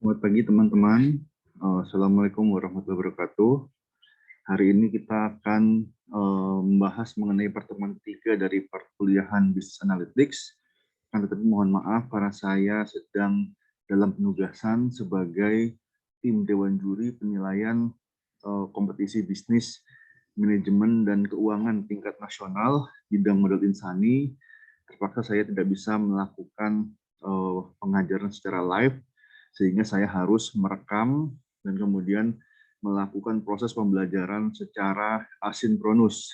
Selamat pagi teman-teman. Assalamualaikum warahmatullahi wabarakatuh. Hari ini kita akan membahas mengenai pertemuan ketiga dari perkuliahan Business Analytics. Tetapi mohon maaf karena saya sedang dalam penugasan sebagai tim Dewan Juri penilaian kompetisi bisnis, manajemen, dan keuangan tingkat nasional bidang modal insani. Terpaksa saya tidak bisa melakukan pengajaran secara live, sehingga saya harus merekam dan kemudian melakukan proses pembelajaran secara asinkronus.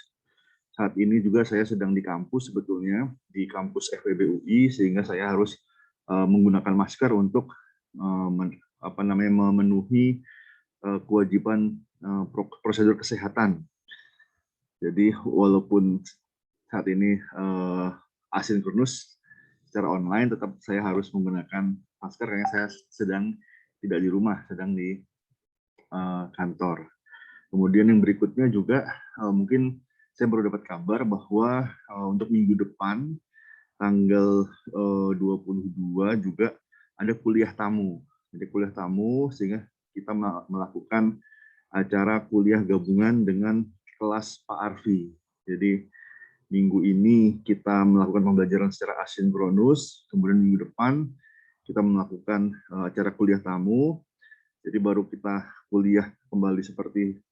Saat ini juga saya sedang di kampus sebetulnya, di kampus FEB UI, sehingga saya harus menggunakan masker untuk memenuhi kewajiban prosedur kesehatan. Jadi walaupun saat ini asinkronus secara online, tetap saya harus menggunakan masker karena saya sedang tidak di rumah, sedang di kantor. Kemudian yang berikutnya juga mungkin saya baru dapat kabar bahwa untuk minggu depan tanggal 22 juga ada kuliah tamu. Jadi kuliah tamu sehingga kita melakukan acara kuliah gabungan dengan kelas Pak Arfi. Jadi minggu ini kita melakukan pembelajaran secara asinkronus, kemudian minggu depan kita melakukan acara kuliah tamu. Jadi baru kita kuliah kembali seperti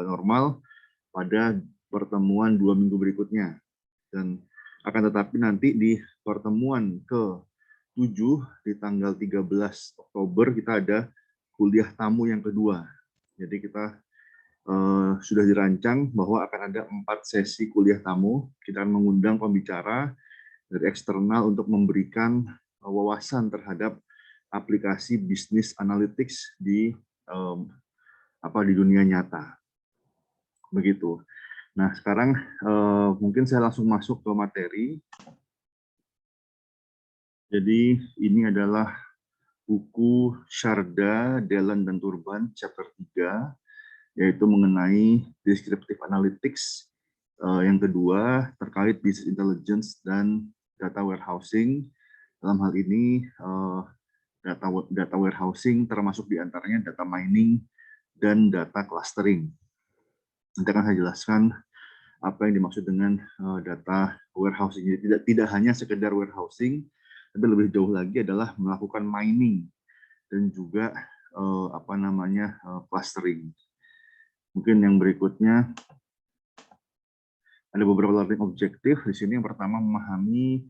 normal pada pertemuan 2 minggu berikutnya. Dan akan tetapi nanti di pertemuan ke-7 di tanggal 13 Oktober kita ada kuliah tamu yang kedua. Jadi kita sudah dirancang bahwa akan ada 4 sesi kuliah tamu. Kita akan mengundang pembicara dari eksternal untuk memberikan wawasan terhadap aplikasi bisnis analytics di dunia nyata. Begitu. Nah, sekarang mungkin saya langsung masuk ke materi. Jadi ini adalah buku Sharda, Dellen, dan Turban, chapter 3, yaitu mengenai descriptive analytics. Yang kedua terkait business intelligence dan data warehousing. Dalam hal ini data warehousing termasuk diantaranya data mining dan data clustering. Nanti akan saya jelaskan apa yang dimaksud dengan data warehousing. Jadi tidak hanya sekedar warehousing, tapi lebih jauh lagi adalah melakukan mining dan juga clustering. Mungkin yang berikutnya ada beberapa learning objektif di sini. Yang pertama memahami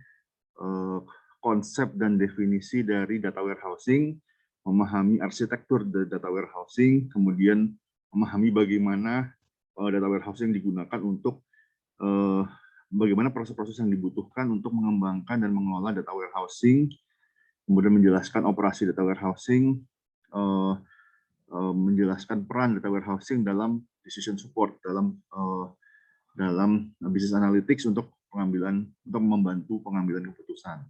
konsep dan definisi dari data warehousing, memahami arsitektur data warehousing, kemudian memahami bagaimana data warehousing digunakan untuk bagaimana proses-proses yang dibutuhkan untuk mengembangkan dan mengelola data warehousing, kemudian menjelaskan operasi data warehousing, menjelaskan peran data warehousing dalam decision support, dalam business analytics untuk membantu pengambilan keputusan.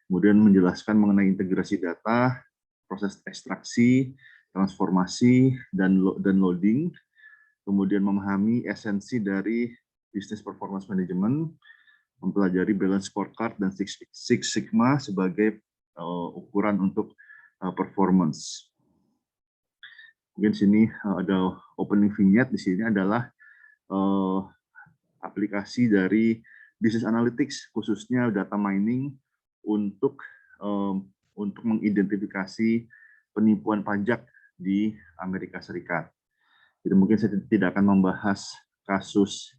Kemudian menjelaskan mengenai integrasi data, proses ekstraksi, transformasi, dan loading. Kemudian memahami esensi dari business performance management, mempelajari balance scorecard dan Six Sigma sebagai ukuran untuk performance. Mungkin sini ada opening vignette. Di sini adalah aplikasi dari business analytics, khususnya data mining untuk mengidentifikasi penipuan pajak di Amerika Serikat. Jadi mungkin saya tidak akan membahas kasus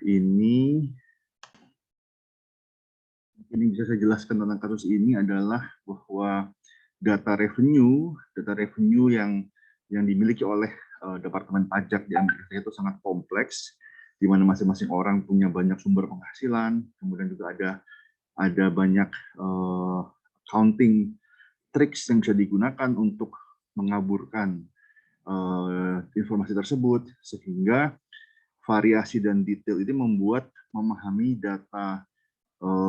ini. Ini bisa saya jelaskan tentang kasus ini adalah bahwa data revenue yang dimiliki oleh Departemen Pajak di Amerika Serikat itu sangat kompleks, di mana masing-masing orang punya banyak sumber penghasilan, kemudian juga ada banyak accounting tricks yang bisa digunakan untuk mengaburkan informasi tersebut, sehingga variasi dan detail ini membuat memahami data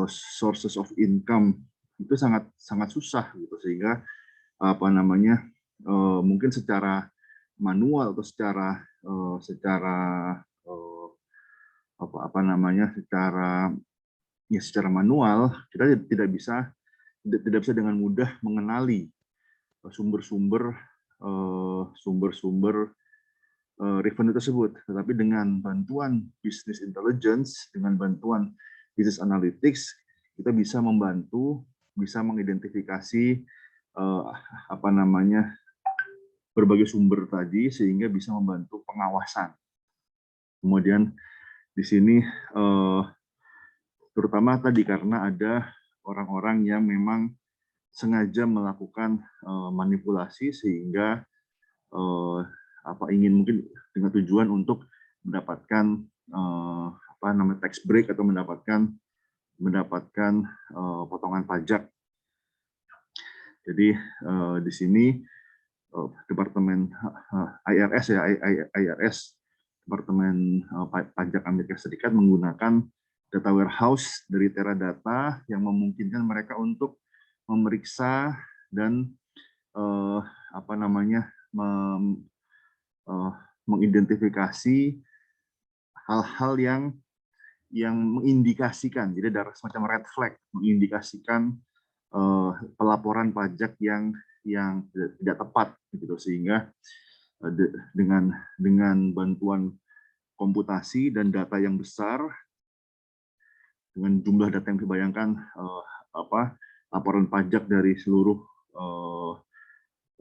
sources of income itu sangat susah gitu, sehingga mungkin secara manual atau secara manual kita tidak bisa dengan mudah mengenali sumber-sumber revenue tersebut. Tetapi dengan bantuan business intelligence, dengan bantuan business analytics, kita bisa membantu, bisa mengidentifikasi berbagai sumber tadi sehingga bisa membantu pengawasan. Kemudian di sini terutama tadi karena ada orang-orang yang memang sengaja melakukan manipulasi sehingga ingin mungkin dengan tujuan untuk mendapatkan tax break atau mendapatkan potongan pajak. Jadi di sini Departemen IRS Departemen Pajak Amerika Serikat menggunakan data warehouse dari Teradata yang memungkinkan mereka untuk memeriksa dan mengidentifikasi hal-hal yang mengindikasikan, jadi ada semacam red flag, mengindikasikan pelaporan pajak yang tidak tepat, gitu. Sehingga dengan bantuan komputasi dan data yang besar, dengan jumlah data yang dibayangkan, laporan pajak dari seluruh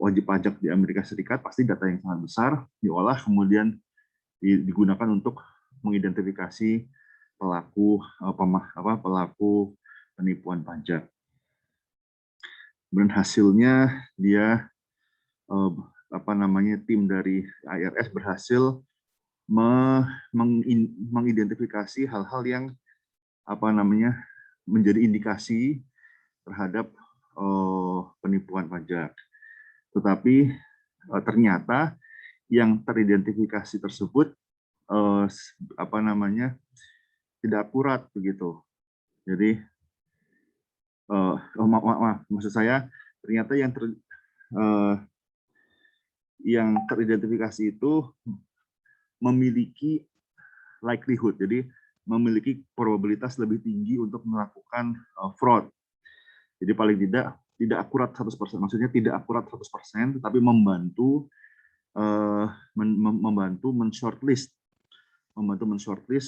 wajib pajak di Amerika Serikat, pasti data yang sangat besar diolah kemudian digunakan untuk mengidentifikasi pelaku penipuan pajak. Dan hasilnya dia tim dari IRS berhasil mengidentifikasi hal-hal yang menjadi indikasi terhadap penipuan pajak. Tetapi ternyata yang teridentifikasi tersebut tidak akurat begitu. Jadi maksud saya ternyata yang teridentifikasi itu memiliki likelihood, jadi memiliki probabilitas lebih tinggi untuk melakukan fraud. Jadi paling tidak akurat 100%, maksudnya tidak akurat 100%, tetapi membantu men-shortlist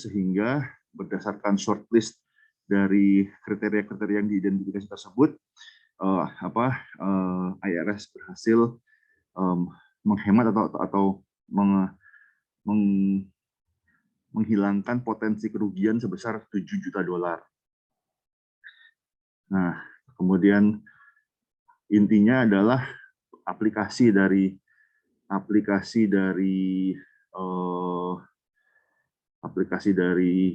sehingga berdasarkan shortlist dari kriteria-kriteria yang diidentifikasi tersebut, IRS berhasil menghemat atau menghilangkan potensi kerugian sebesar $7 juta. Nah, kemudian intinya adalah aplikasi dari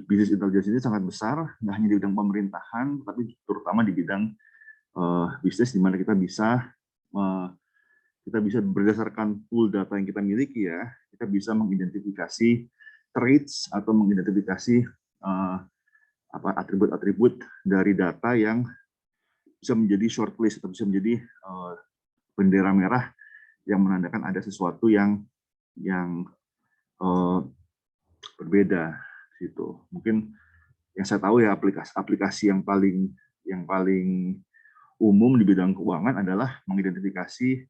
business intelligence ini sangat besar, nggak hanya di bidang pemerintahan, tapi terutama di bidang bisnis, di mana kita bisa berdasarkan pool data yang kita miliki, ya, kita bisa mengidentifikasi traits atau mengidentifikasi atribut-atribut dari data yang bisa menjadi shortlist atau bisa menjadi bendera merah yang menandakan ada sesuatu yang berbeda gitu. Mungkin yang saya tahu ya aplikasi yang paling umum di bidang keuangan adalah mengidentifikasi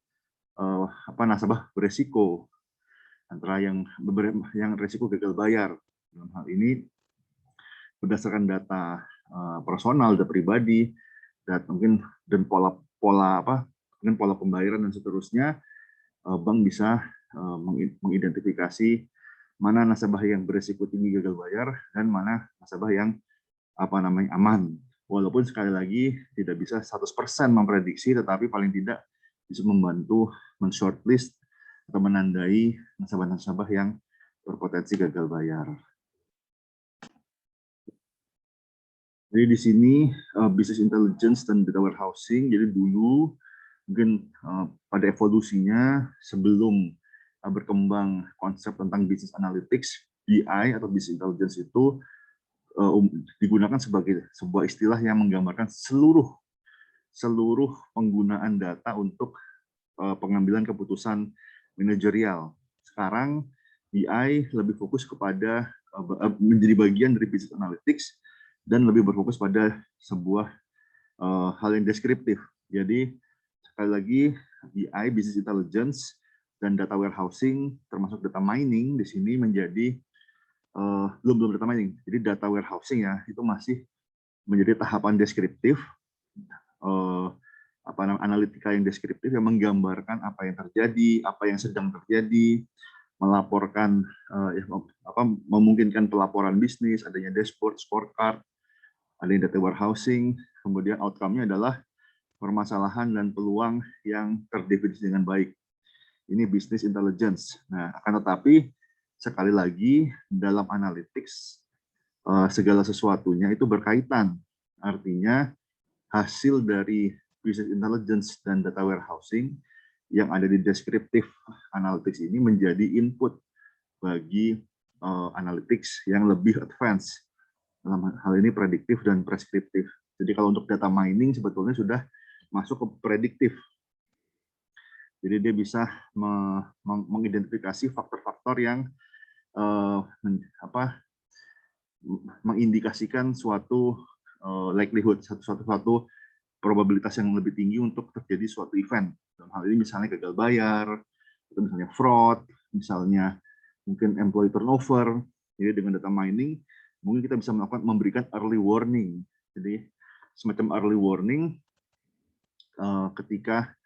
nasabah beresiko, antara yang resiko gagal bayar. Dalam hal ini berdasarkan data personal, data pribadi, dan pola pembayaran dan seterusnya, bank bisa mengidentifikasi mana nasabah yang beresiko tinggi gagal bayar dan mana nasabah yang aman. Walaupun sekali lagi tidak bisa 100% memprediksi, tetapi paling tidak bisa membantu men-shortlist atau menandai nasabah-nasabah yang berpotensi gagal bayar. Jadi di sini business intelligence dan data warehousing. Jadi dulu mungkin pada evolusinya sebelum berkembang konsep tentang business analytics, BI atau business intelligence itu digunakan sebagai sebuah istilah yang menggambarkan seluruh penggunaan data untuk pengambilan keputusan manajerial. Sekarang BI lebih fokus kepada menjadi bagian dari business analytics dan lebih berfokus pada sebuah hal yang deskriptif. Jadi sekali lagi BI, Business Intelligence, dan Data Warehousing, termasuk Data Mining, di sini menjadi belum Data Mining. Jadi Data Warehousing ya, itu masih menjadi tahapan deskriptif, analitika yang deskriptif yang menggambarkan apa yang terjadi, apa yang sedang terjadi, melaporkan, memungkinkan pelaporan bisnis, adanya dashboard, scorecard, adanya data warehousing, kemudian outcome-nya adalah permasalahan dan peluang yang terdefinisi dengan baik. Ini business intelligence. Nah, akan tetapi sekali lagi dalam analytics segala sesuatunya itu berkaitan. Artinya hasil dari business intelligence dan data warehousing yang ada di descriptive analytics ini menjadi input bagi analytics yang lebih advance. Dalam hal ini prediktif dan preskriptif. Jadi kalau untuk data mining sebetulnya sudah masuk ke prediktif. Jadi dia bisa mengidentifikasi faktor-faktor yang mengindikasikan suatu likelihood, suatu probabilitas yang lebih tinggi untuk terjadi suatu event. Dalam hal ini misalnya gagal bayar, atau misalnya fraud, misalnya mungkin employee turnover. Jadi dengan data mining, mungkin kita bisa memberikan early warning. Jadi semacam early warning ketika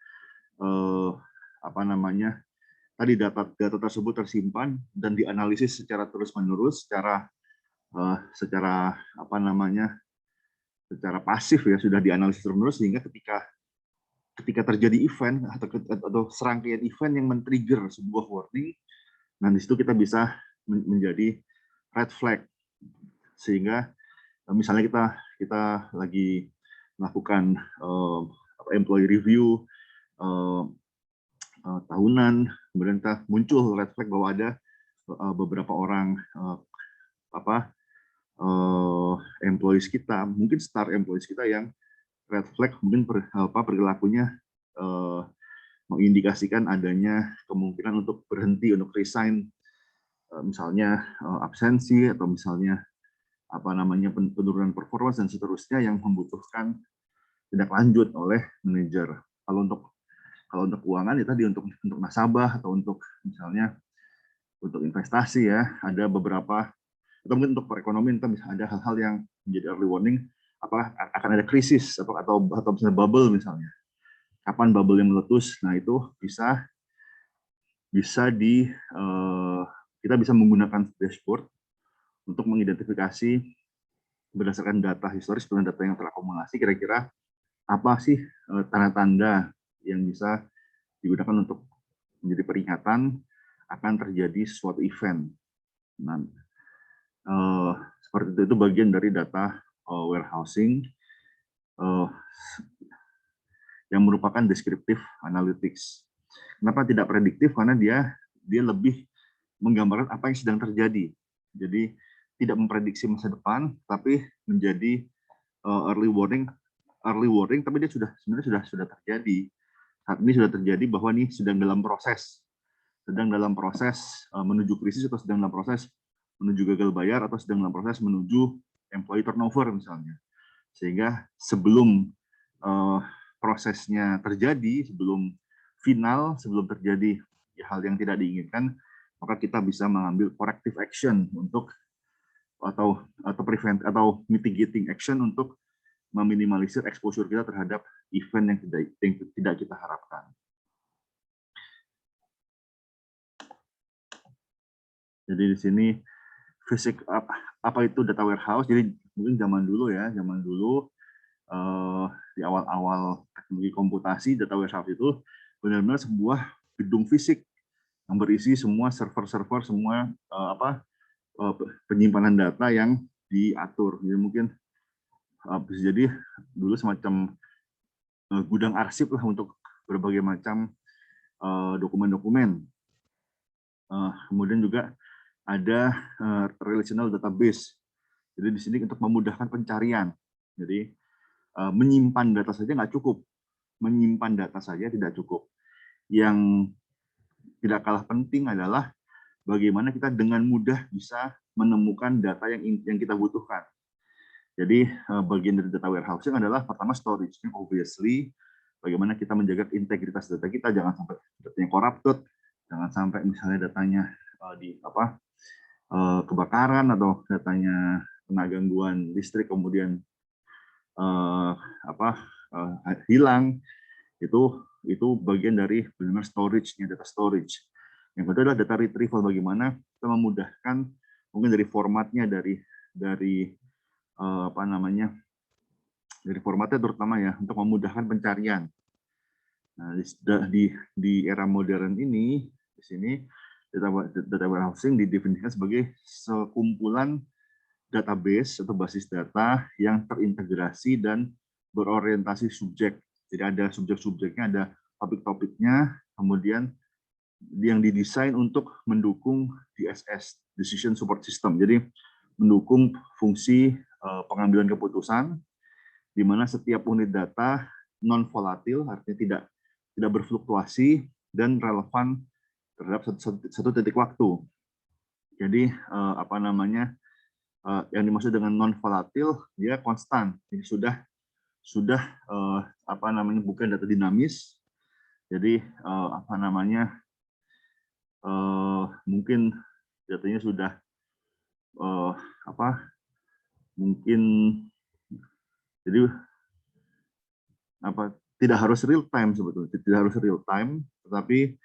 tadi data tersebut tersimpan dan dianalisis secara terus-menerus, secara pasif ya, sudah dianalisis terus sehingga ketika terjadi event atau serangkaian event yang men-trigger sebuah warning, nah di situ kita bisa menjadi red flag, sehingga misalnya kita lagi melakukan employee review tahunan, kemudian kita muncul red flag bahwa ada beberapa orang employees kita, mungkin star employees kita yang red flag, mungkin perilakunya mengindikasikan adanya kemungkinan untuk berhenti, untuk resign, misalnya absensi atau misalnya penurunan performance dan seterusnya yang membutuhkan tindak lanjut oleh manajer. Kalau untuk keuangan ya tadi untuk nasabah atau untuk misalnya untuk investasi ya, ada beberapa, atau mungkin untuk perekonomian kita bisa ada hal-hal yang menjadi early warning, akan ada krisis atau misalnya bubble misalnya. Kapan bubble yang meletus? Nah itu kita bisa menggunakan dashboard untuk mengidentifikasi berdasarkan data historis dan data yang terakumulasi, kira-kira apa sih tanda-tanda yang bisa digunakan untuk menjadi peringatan akan terjadi suatu event. Nah, seperti itu bagian dari data warehousing yang merupakan descriptive analytics. Kenapa tidak prediktif? Karena dia lebih menggambarkan apa yang sedang terjadi. Jadi tidak memprediksi masa depan, tapi menjadi early warning, tapi dia sebenarnya sudah terjadi. Saat ini sudah terjadi bahwa ini sedang dalam proses menuju krisis, atau sedang dalam proses menuju gagal bayar, atau sedang dalam proses menuju employee turnover misalnya. Sehingga sebelum prosesnya terjadi, sebelum terjadi hal yang tidak diinginkan, maka kita bisa mengambil corrective action atau prevent atau mitigating action untuk meminimalisir exposure kita terhadap event yang tidak kita harapkan. Jadi di sini apa itu data warehouse? Jadi mungkin zaman dulu di awal-awal teknologi komputasi, data warehouse itu benar-benar sebuah gedung fisik yang berisi semua server-server, semua penyimpanan data yang diatur. Jadi mungkin bisa jadi dulu semacam gudang arsip lah untuk berbagai macam dokumen-dokumen. Kemudian juga ada relational database. Jadi di sini untuk memudahkan pencarian. Jadi menyimpan data saja nggak cukup. Menyimpan data saja tidak cukup. Yang tidak kalah penting adalah bagaimana kita dengan mudah bisa menemukan data yang kita butuhkan. Jadi bagian dari data warehousing adalah pertama storage, obviously. bagaimana kita menjaga integritas data kita, jangan sampai datanya corrupted, jangan sampai misalnya datanya kebakaran atau datanya kena gangguan listrik kemudian hilang. Itu bagian dari benar storage-nya, data storage. Yang kedua adalah data retrieval, bagaimana kita memudahkan mungkin dari formatnya, dari dari formatnya terutama ya, untuk memudahkan pencarian. Nah, di era modern ini, di sini data warehousing didefinisikan sebagai sekumpulan database atau basis data yang terintegrasi dan berorientasi subjek. Jadi ada subjek-subjeknya, ada topik-topiknya, kemudian yang didesain untuk mendukung DSS, Decision Support System. Jadi mendukung fungsi pengambilan keputusan, di mana setiap unit data non volatil, artinya tidak berfluktuasi dan relevan terhadap satu titik waktu. Jadi yang dimaksud dengan non volatil, dia konstan. Jadi sudah bukan data dinamis. Jadi mungkin datanya sudah mungkin jadi tidak harus real time sebetulnya, tidak harus real time, tetapi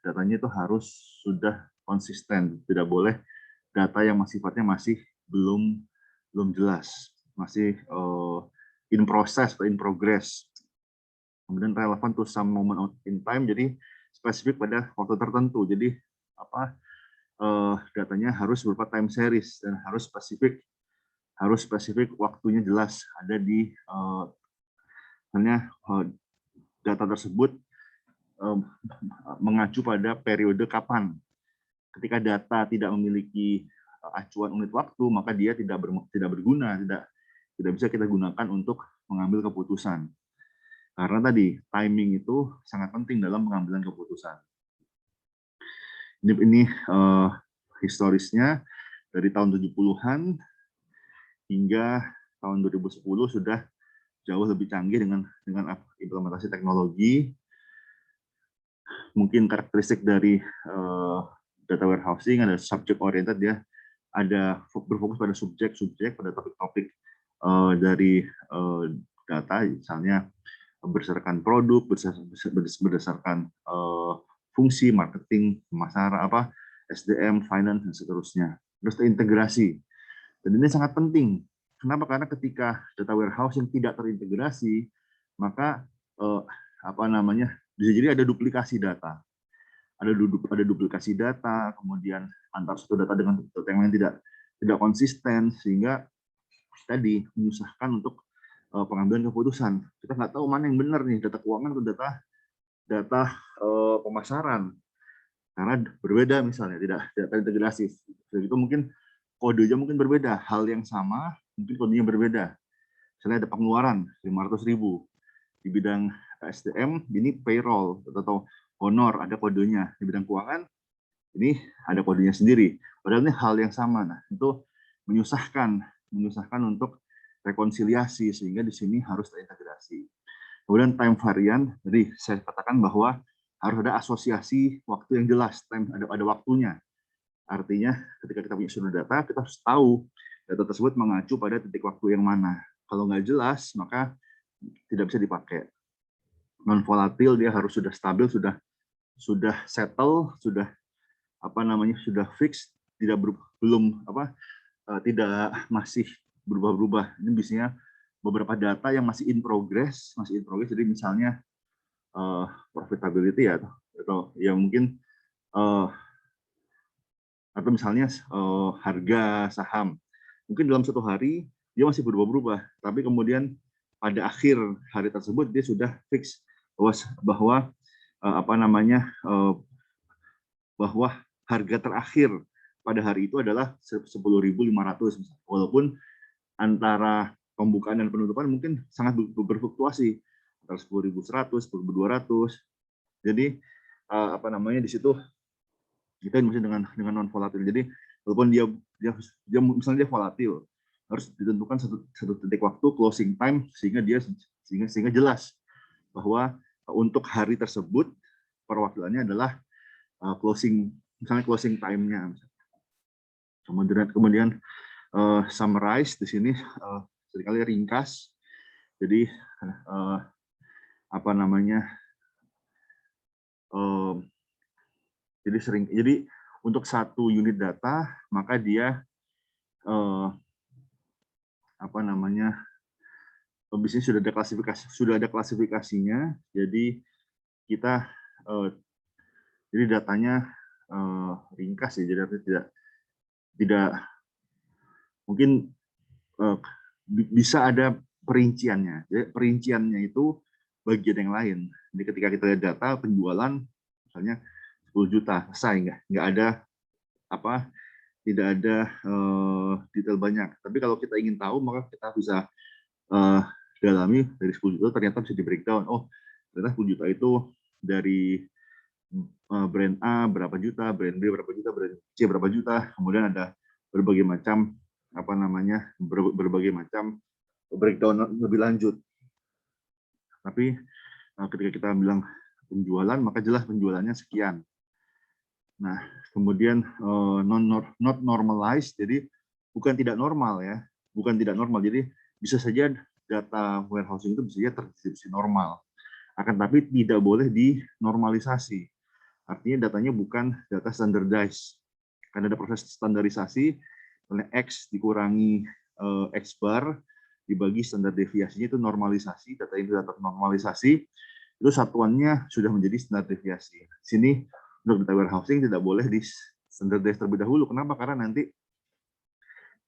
datanya itu harus sudah konsisten, tidak boleh data yang sifatnya masih belum jelas, masih in process atau in progress. Kemudian relevan to some moment in time, jadi spesifik pada waktu tertentu. Jadi datanya harus berupa time series dan harus spesifik waktunya jelas ada di data tersebut mengacu pada periode kapan. Ketika data tidak memiliki acuan unit waktu, maka dia tidak berguna, tidak bisa kita gunakan untuk mengambil keputusan. Karena tadi timing itu sangat penting dalam pengambilan keputusan. Ini historisnya dari tahun 70-an hingga tahun 2010 sudah jauh lebih canggih dengan implementasi teknologi. Mungkin karakteristik dari data warehousing ada subject oriented, ya, ada berfokus pada subjek, pada topik-topik dari data, misalnya berdasarkan produk, berdasarkan fungsi marketing, pemasaran, SDM, finance, dan seterusnya. Terus terintegrasi. Dan ini sangat penting. Kenapa? Karena ketika data warehouse yang tidak terintegrasi, maka bisa jadi ada duplikasi data. Ada duplikasi data, kemudian antar satu data dengan data yang lain tidak konsisten, sehingga tadi menyusahkan untuk pengambilan keputusan. Kita nggak tahu mana yang benar nih, data keuangan atau data pemasaran, karena berbeda, misalnya tidak terintegrasi. Jadi itu mungkin kodenya mungkin berbeda, hal yang sama mungkin kodenya berbeda. Misalnya ada pengeluaran 500.000 di bidang SDM, ini payroll atau honor, ada kodenya. Di bidang keuangan ini ada kodenya sendiri, padahal ini hal yang sama. Nah, itu menyusahkan untuk rekonsiliasi, sehingga di sini harus terintegrasi. Kemudian time variant, jadi saya katakan bahwa harus ada asosiasi waktu yang jelas, ada waktunya. Artinya ketika kita punya sumber data, kita harus tahu data tersebut mengacu pada titik waktu yang mana. Kalau nggak jelas, maka tidak bisa dipakai. Non volatil, dia harus sudah stabil, sudah settle, sudah fix, tidak masih berubah-ubah. Ini biasanya beberapa data yang masih in progress. Jadi misalnya profitability, atau ya mungkin atau misalnya harga saham. Mungkin dalam satu hari dia masih berubah-ubah, tapi kemudian pada akhir hari tersebut dia sudah fix bahwa bahwa harga terakhir pada hari itu adalah 10.500, walaupun antara pembukaan dan penutupan mungkin sangat berfluktuasi antara 10.100, 10.200. Jadi di situ kita masih dengan non volatil. Jadi walaupun dia misalnya dia volatil, harus ditentukan satu titik waktu closing time, sehingga dia sehingga jelas bahwa untuk hari tersebut perwakilannya adalah closing, misalnya closing time-nya. Kemudian summarize di sini seringkali ringkas. Jadi apa namanya? Jadi untuk satu unit data maka dia apa namanya? Bisnis sudah ada klasifikasinya. Jadi kita jadi datanya ringkas ya. Jadi tidak mungkin bisa ada perinciannya. Jadi perinciannya itu bagian yang lain. Jadi ketika kita lihat data penjualan misalnya 10 juta, selesai, nggak ada apa, tidak ada detail banyak. Tapi kalau kita ingin tahu maka kita bisa dalami dari 10 juta ternyata bisa di breakdown. Oh, ternyata 10 juta itu dari brand A berapa juta, brand B berapa juta, brand C berapa juta. Kemudian ada berbagai macam apa namanya, berbagai macam breakdown lebih lanjut. Tapi ketika kita bilang penjualan maka jelas penjualannya sekian. Nah, kemudian not normalized, jadi bukan tidak normal ya, bukan tidak normal. Jadi bisa saja data warehousing itu bisa saja terdistribusi normal, akan tapi tidak boleh dinormalisasi. Artinya datanya bukan data standardized. Karena ada proses standarisasi, misalnya X dikurangi X bar, dibagi standar deviasinya itu normalisasi, data itu data normalisasi, itu satuannya sudah menjadi standar deviasi. Sini untuk data warehousing tidak boleh di standardize terlebih dahulu. Kenapa? Karena nanti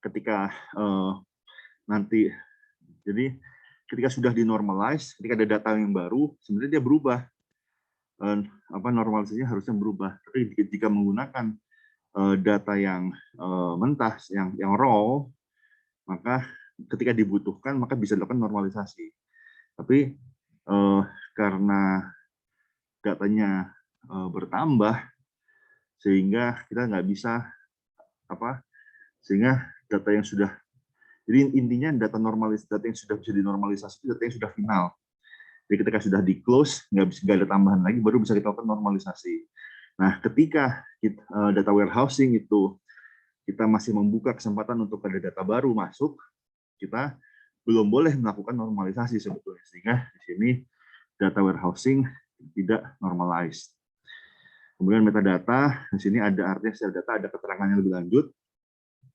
ketika ketika sudah dinormalize, ketika ada data yang baru, sebenarnya dia berubah. Normalisasinya harusnya berubah. Tapi jika menggunakan data yang mentah, yang raw, maka ketika dibutuhkan maka bisa dilakukan normalisasi. Tapi karena datanya bertambah, sehingga kita nggak bisa sehingga data yang sudah, jadi intinya data yang sudah bisa dinormalisasi itu data yang sudah final. Jadi ketika sudah di close, nggak ada tambahan lagi, baru bisa kita lakukan normalisasi. Nah, ketika data warehousing itu kita masih membuka kesempatan untuk ada data baru masuk, kita belum boleh melakukan normalisasi sebetulnya, sehingga di sini data warehousing tidak normalized. Kemudian metadata, di sini ada artinya secara data ada keterangannya lebih lanjut.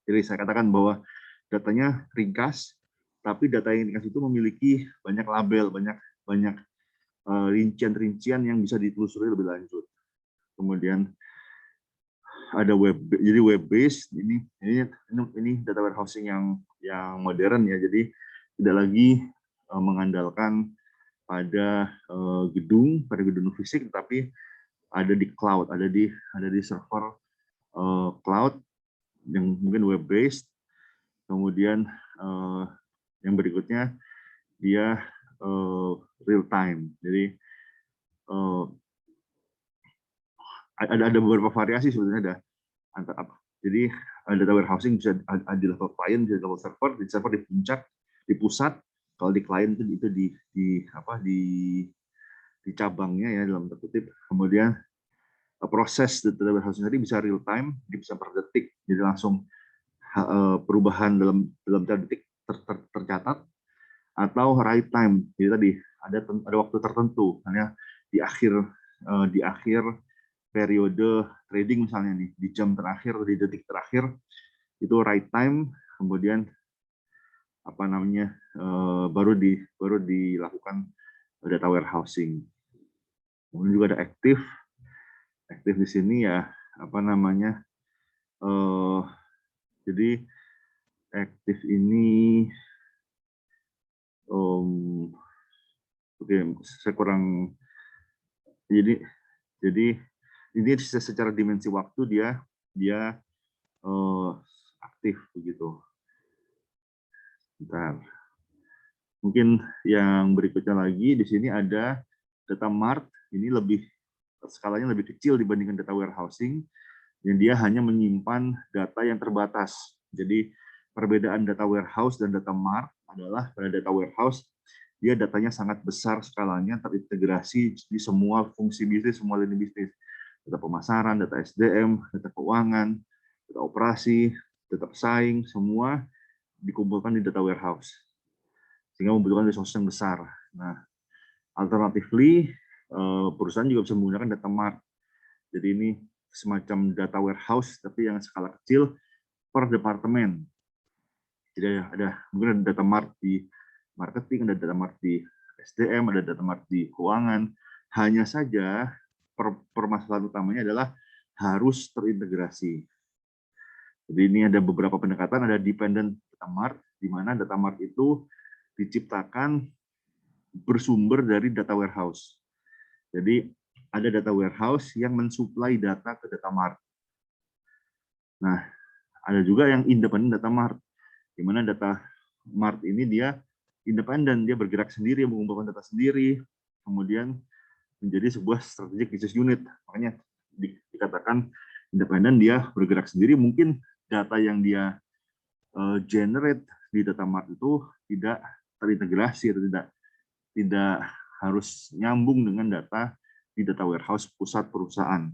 Jadi saya katakan bahwa datanya ringkas, tapi data yang ringkas itu memiliki banyak label, banyak rincian-rincian yang bisa ditelusuri lebih lanjut. Kemudian ada jadi web based, ini data warehousing yang modern ya, jadi tidak lagi mengandalkan pada gedung fisik, tetapi ada di cloud, ada di server cloud yang mungkin web based. Kemudian yang berikutnya dia real time. Jadi ada beberapa variasi sebetulnya jadi data warehousing bisa di level client, di level server, di server di puncak, di pusat. Kalau di client itu di cabangnya ya dalam tanda kutip. Kemudian proses data warehousing tadi bisa real time, bisa per detik, jadi langsung perubahan dalam detik tercatat, atau right time, jadi tadi ada waktu tertentu, misalnya di akhir periode trading misalnya nih, di jam terakhir, di detik terakhir, itu right time, kemudian baru dilakukan data warehousing. Kemudian juga ada aktif di sini ya, jadi aktif ini saya kurang, jadi ini secara dimensi waktu dia aktif begitu. Bentar. Mungkin yang berikutnya lagi di sini ada data mart, ini skalanya lebih kecil dibandingkan data warehousing, yang dia hanya menyimpan data yang terbatas. Jadi perbedaan data warehouse dan data mart adalah pada data warehouse dia datanya sangat besar skalanya, terintegrasi di semua fungsi bisnis, semua lini bisnis. Data pemasaran, data SDM, data keuangan, data operasi, data pesaing, semua dikumpulkan di data warehouse. Sehingga membutuhkan resource yang besar. Nah, alternatively, perusahaan juga bisa menggunakan data mart. Jadi ini semacam data warehouse, tapi yang skala kecil per departemen. Jadi mungkin ada data mart di marketing, ada data mart di SDM, ada data mart di keuangan. Hanya saja permasalahan utamanya adalah harus terintegrasi. Jadi ini ada beberapa pendekatan, ada dependent data mart, di mana data mart itu diciptakan bersumber dari data warehouse. Jadi ada data warehouse yang mensuplai data ke data mart. Nah, ada juga yang independent data mart, di mana data mart ini dia independen, dia bergerak sendiri, mengumpulkan data sendiri, kemudian menjadi sebuah strategic business unit. Makanya dikatakan independen, dia bergerak sendiri, mungkin data yang dia generate di data mart itu tidak terintegrasi atau tidak harus nyambung dengan data di data warehouse pusat perusahaan.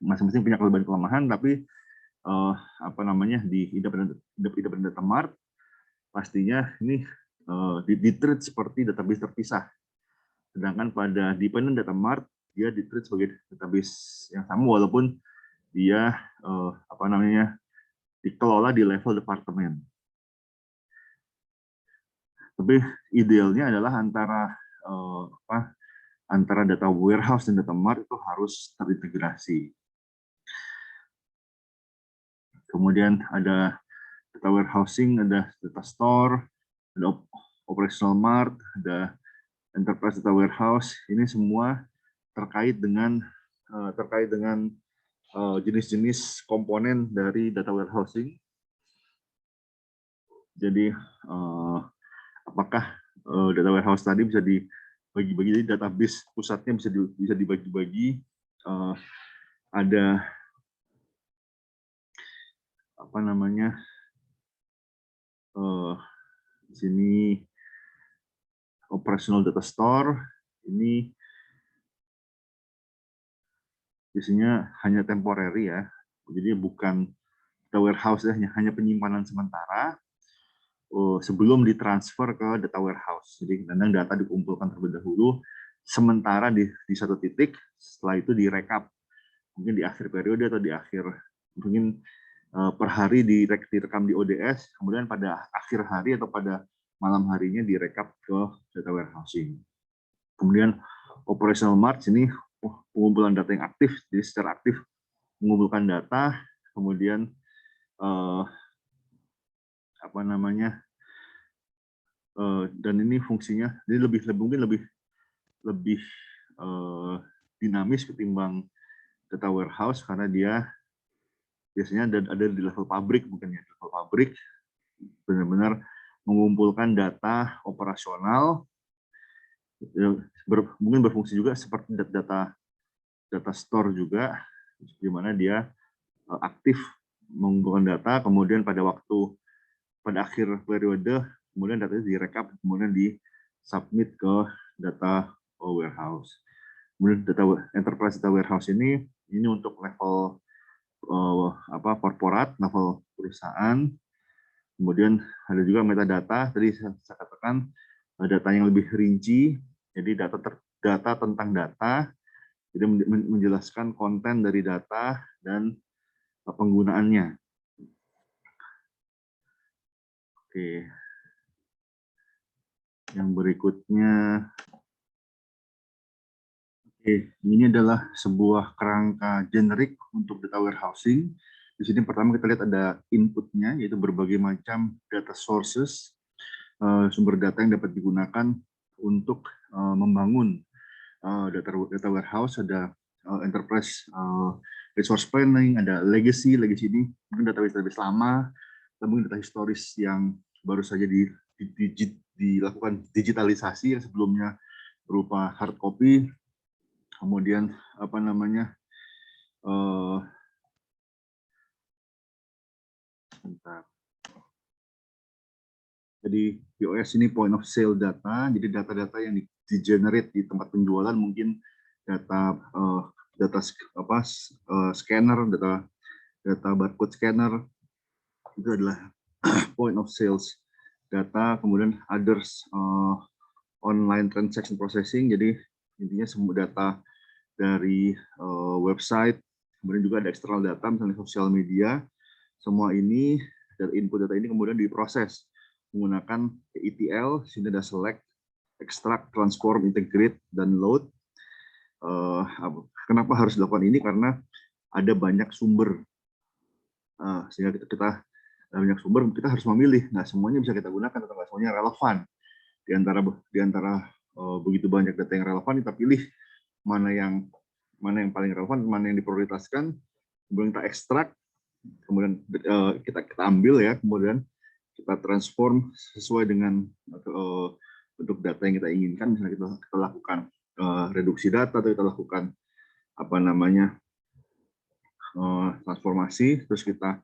Masing-masing punya kelebihan kelemahan, tapi di independent data mart pastinya ini di-treat seperti database terpisah. Sedangkan pada dependent data mart dia di-treat sebagai database yang sama walaupun dia dikelola di level departemen. Tapi idealnya adalah antara data warehouse dan data mart itu harus terintegrasi. Kemudian ada data warehousing, ada data store, ada operational mart, ada enterprise data warehouse. Ini semua terkait dengan jenis-jenis komponen dari data warehousing. Jadi apakah data warehouse tadi bisa dibagi-bagi, jadi database pusatnya bisa dibagi-bagi, ada di sini operational data store, ini biasanya hanya temporary ya, jadi bukan data warehouse ya, hanya penyimpanan sementara sebelum ditransfer ke data warehouse. Jadi kadang data dikumpulkan terlebih dahulu, sementara di satu titik, setelah itu direkap, mungkin di akhir periode atau di akhir, mungkin per hari direkam di ODS, kemudian pada akhir hari atau pada malam harinya direkap ke data warehousing. Kemudian operational mart ini pengumpulan data yang aktif, jadi secara aktif mengumpulkan data, kemudian dan ini fungsinya jadi mungkin lebih dinamis ketimbang data warehouse karena dia biasanya ada di level pabrik, mungkin ya level pabrik benar-benar mengumpulkan data operasional, mungkin berfungsi juga seperti data store juga, di mana dia aktif mengumpulkan data, kemudian pada akhir periode, kemudian datanya direkap, kemudian di-submit ke data warehouse. Kemudian enterprise data warehouse ini untuk level korporat, level perusahaan. Kemudian ada juga metadata, tadi saya katakan data yang lebih rinci, jadi data tentang data, jadi menjelaskan konten dari data dan penggunaannya. Oke. Yang berikutnya, ini adalah sebuah kerangka generik untuk data warehousing. Di sini pertama kita lihat ada inputnya, yaitu berbagai macam data sources, sumber data yang dapat digunakan untuk membangun data warehouse. Ada enterprise resource planning, ada legacy ini mungkin database lama, mungkin data historis yang baru saja dilakukan digitalisasi yang sebelumnya berupa hard copy. Kemudian Jadi POS ini point of sale data, jadi data-data yang di-generate di tempat penjualan, mungkin data scanner, data barcode scanner, itu adalah point of sales data. Kemudian others, online transaction processing, jadi intinya semua data dari website, kemudian juga ada external data, misalnya sosial media. Semua ini dari input data ini kemudian diproses menggunakan ETL, sini ada select, extract, transform, integrate, dan load. Kenapa harus dilakukan ini? Karena ada banyak sumber, sehingga kita banyak sumber, kita harus memilih. Nah, semuanya bisa kita gunakan atau nggak semuanya relevan. Di antara begitu banyak data yang relevan, kita pilih mana yang paling relevan, mana yang diprioritaskan, kemudian kita ekstrak, kemudian kita ambil ya, kemudian kita transform sesuai dengan bentuk data yang kita inginkan. Misalnya kita lakukan reduksi data, atau kita lakukan transformasi, terus kita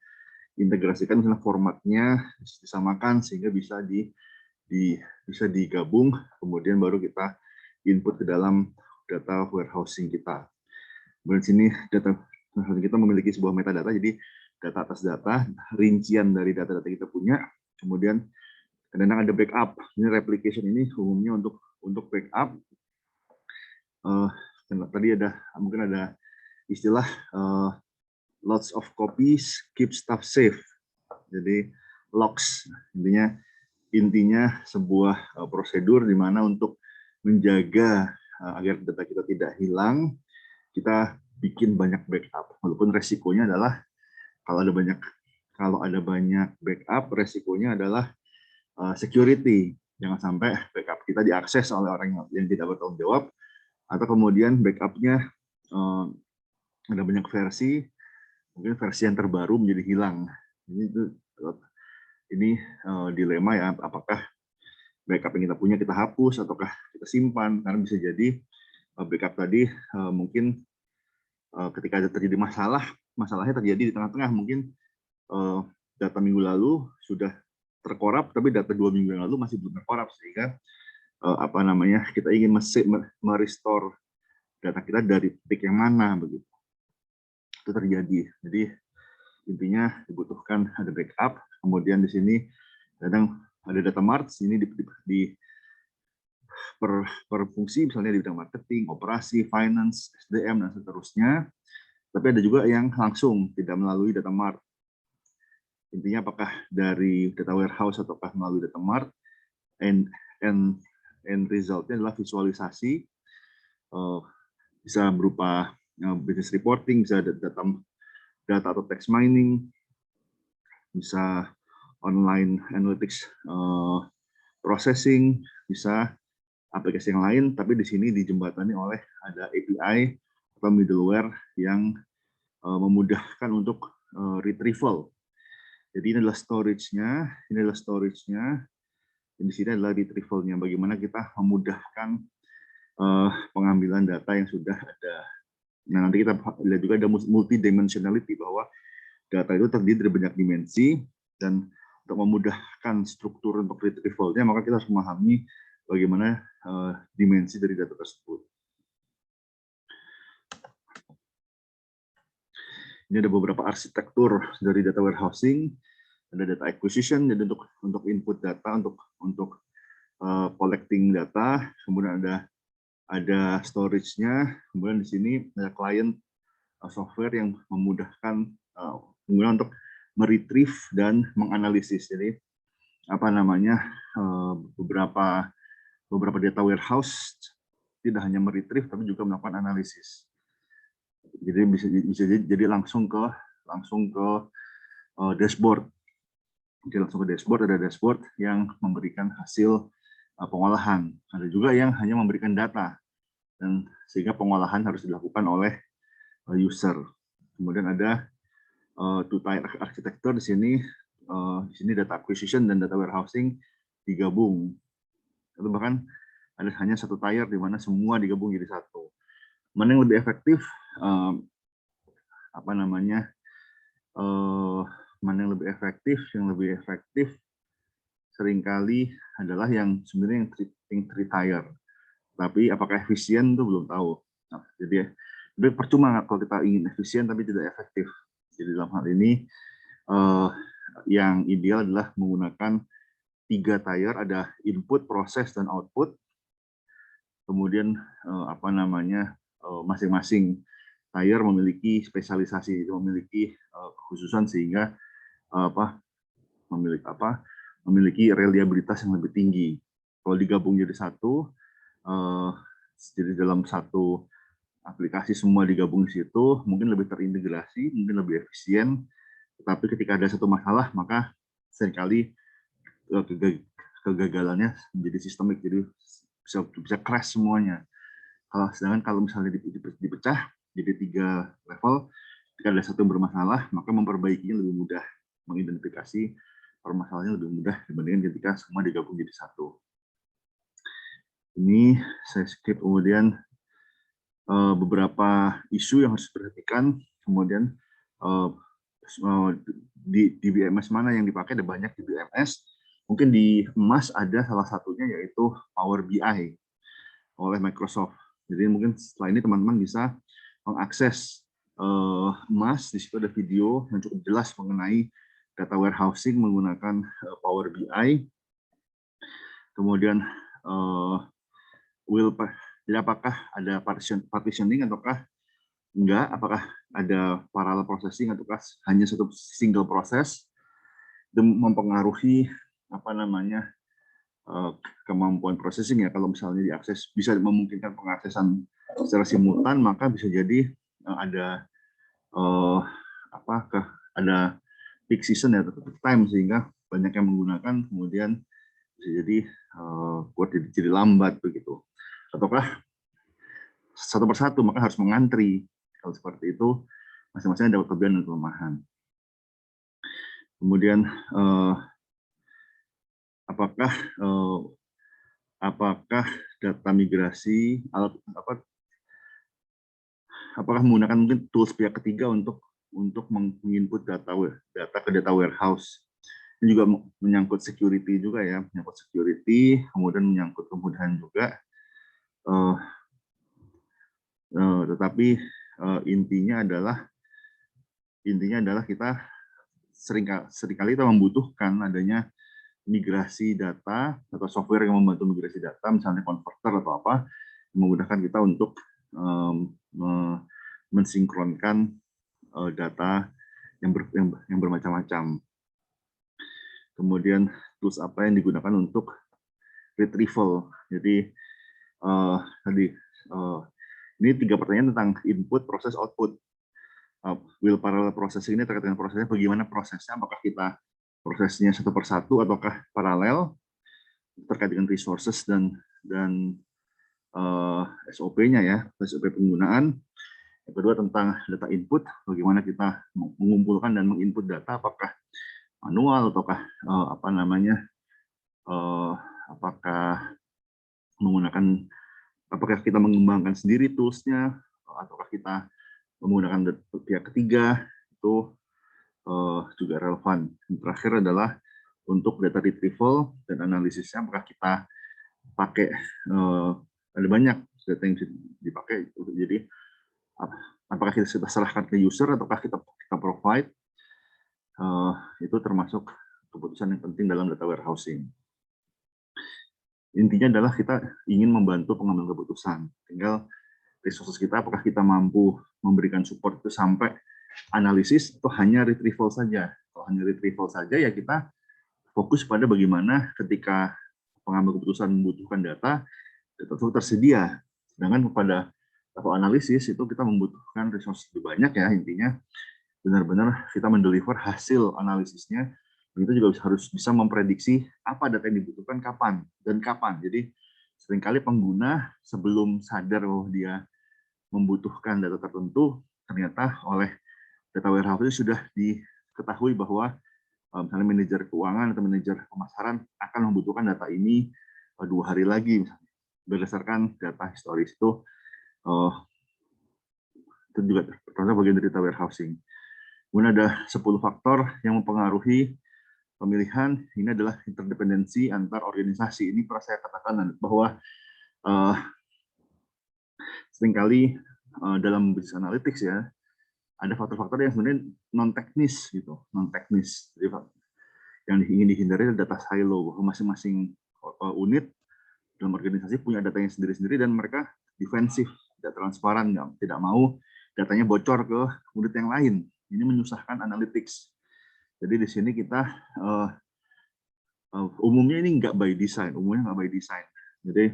integrasikan, misalnya formatnya disamakan sehingga bisa digabung, kemudian baru kita input ke dalam data warehousing kita. Kemudian sini data kita memiliki sebuah metadata, jadi data atas data, rincian dari data-data kita punya. Kemudian kadang-kadang ada backup. Ini replication ini umumnya untuk backup. Tadi mungkin ada istilah lots of copies keep stuff safe. Jadi logs, intinya sebuah prosedur di mana untuk menjaga agar data kita tidak hilang, kita bikin banyak backup. Walaupun resikonya adalah kalau ada banyak backup, resikonya adalah security. Jangan sampai backup kita diakses oleh orang yang tidak bertanggung jawab, atau kemudian backupnya ada banyak versi, mungkin versi yang terbaru menjadi hilang. Ini dilema ya, apakah backup yang kita punya kita hapus ataukah kita simpan, karena bisa jadi backup tadi mungkin ketika ada terjadi masalahnya terjadi di tengah-tengah, mungkin data minggu lalu sudah terkorap, tapi data 2 minggu yang lalu masih belum terkorap, sehingga kita ingin merestore data kita dari titik yang mana, begitu. Itu terjadi. Jadi intinya dibutuhkan ada backup. Kemudian di sini kadang ada data mart, ini per fungsi, misalnya di bidang marketing, operasi, finance, SDM, dan seterusnya. Tapi ada juga yang langsung tidak melalui data mart. Intinya apakah dari data warehouse ataukah melalui data mart, and resultnya adalah visualisasi, bisa berupa business reporting, bisa data atau text mining, bisa online analytics processing, bisa aplikasi yang lain, tapi di sini dijembatani oleh ada API atau middleware yang memudahkan untuk retrieval. Jadi ini adalah storage-nya, dan di sini adalah retrieval-nya. Bagaimana kita memudahkan pengambilan data yang sudah ada. Nah, nanti kita lihat juga ada multidimensionality, bahwa data itu terdiri dari banyak dimensi, dan untuk memudahkan struktur untuk retrieval-nya, maka kita harus memahami bagaimana dimensi dari data tersebut. Ini ada beberapa arsitektur dari data warehousing. Ada data acquisition, jadi untuk input data, untuk collecting data. Kemudian ada storage-nya. Kemudian di sini ada client software yang memudahkan kemudian untuk meretrieve dan menganalisis. Jadi beberapa data warehouse tidak hanya meretrieve tapi juga melakukan analisis. Jadi bisa jadi langsung ke dashboard. Jadi langsung ke dashboard, ada dashboard yang memberikan hasil pengolahan. Ada juga yang hanya memberikan data, dan sehingga pengolahan harus dilakukan oleh user. Kemudian ada two-tier architecture di sini. Di sini data acquisition dan data warehousing digabung. Atau bahkan ada hanya satu tier di mana semua digabung jadi satu. Mana yang lebih efektif? Mana yang lebih efektif? Yang lebih efektif seringkali adalah yang sebenarnya yang retire. Tapi apakah efisien itu belum tahu. Nah, jadi percuma kalau kita ingin efisien tapi tidak efektif. Jadi dalam hal ini yang ideal adalah menggunakan 3 tier, ada input, proses, dan output. Kemudian masing-masing tier memiliki spesialisasi, memiliki kekhususan sehingga memiliki reliabilitas yang lebih tinggi. Kalau digabung jadi satu, jadi dalam satu aplikasi semua digabung di situ, mungkin lebih terintegrasi, mungkin lebih efisien. Tetapi ketika ada satu masalah, maka seringkali kegagalannya menjadi sistemik, jadi bisa crash semuanya. Sedangkan kalau misalnya dipecah jadi 3 level, ketika ada satu yang bermasalah, maka memperbaikinya lebih mudah, mengidentifikasi permasalahannya lebih mudah dibandingkan ketika semua digabung jadi satu. Ini saya skip. Kemudian beberapa isu yang harus diperhatikan. Kemudian di BMS mana yang dipakai, ada banyak di BMS. Mungkin di emas ada salah satunya yaitu Power BI oleh Microsoft. Jadi mungkin setelah ini teman-teman bisa mengakses emas. Di situ ada video yang cukup jelas mengenai data warehousing menggunakan Power BI. Kemudian jadi apakah ada partitioning ataukah enggak, apakah ada parallel processing ataukah hanya satu single proses, itu mempengaruhi kemampuan processing ya. Kalau misalnya diakses bisa memungkinkan pengaksesan secara simultan, maka bisa jadi ada peak season ya, atau peak time, sehingga banyak yang menggunakan, kemudian bisa jadi jadi lambat begitu. Ataukah satu persatu, maka harus mengantri. Kalau seperti itu, masing-masing ada kelebihan dan kelemahan. Kemudian apakah data migrasi, apakah menggunakan mungkin tools pihak ketiga untuk menginput data ke data warehouse. Ini juga menyangkut security juga ya, kemudian menyangkut kemudahan juga. Tetapi intinya adalah kita seringkali kita membutuhkan adanya migrasi data atau software yang membantu migrasi data, misalnya converter atau apa, memudahkan kita untuk mensinkronkan data yang bermacam-macam. Kemudian tools apa yang digunakan untuk retrieval. Jadi ini 3 pertanyaan tentang input, proses, output. Wheel parallel processing ini terkait dengan prosesnya, bagaimana prosesnya, apakah kita prosesnya satu persatu ataukah paralel, terkait dengan resources dan SOP-nya ya, SOP penggunaan. Yang kedua tentang data input, bagaimana kita mengumpulkan dan menginput data, apakah manual ataukah apakah kita mengembangkan sendiri toolsnya, ataukah kita menggunakan pihak ketiga, itu juga relevan. Yang terakhir adalah untuk data retrieval dan analisisnya, apakah kita pakai ada banyak data yang dipakai, jadi apakah kita serahkan ke user ataukah kita provide, itu termasuk keputusan yang penting dalam data warehousing. Intinya adalah kita ingin membantu pengambilan keputusan, tinggal resources kita apakah kita mampu memberikan support itu sampai analisis atau hanya retrieval saja. Kalau hanya retrieval saja ya kita fokus pada bagaimana ketika pengambil keputusan membutuhkan data itu tersedia. Sedangkan pada level analisis itu kita membutuhkan resource lebih banyak ya, intinya benar-benar kita mendeliver hasil analisisnya. Kita juga harus bisa memprediksi apa data yang dibutuhkan kapan dan kapan. Jadi seringkali pengguna sebelum sadar bahwa dia membutuhkan data tertentu, ternyata oleh data warehouse itu sudah diketahui bahwa misalnya manajer keuangan atau manajer pemasaran akan membutuhkan data ini 2 hari lagi, misalnya berdasarkan data historis itu juga termasuk bagian dari data warehousing. Kemudian ada 10 faktor yang mempengaruhi pemilihan ini adalah interdependensi antar organisasi. Ini pernah saya katakan bahwa seringkali dalam business analytics ya ada faktor-faktor yang sebenarnya non teknis gitu, non teknis. Jadi yang ingin dihindari adalah data silo, bahwa masing-masing unit dalam organisasi punya datanya sendiri-sendiri dan mereka defensif, tidak transparan, tidak mau datanya bocor ke unit yang lain. Ini menyusahkan analytics. Jadi di sini kita umumnya ini nggak by design, Jadi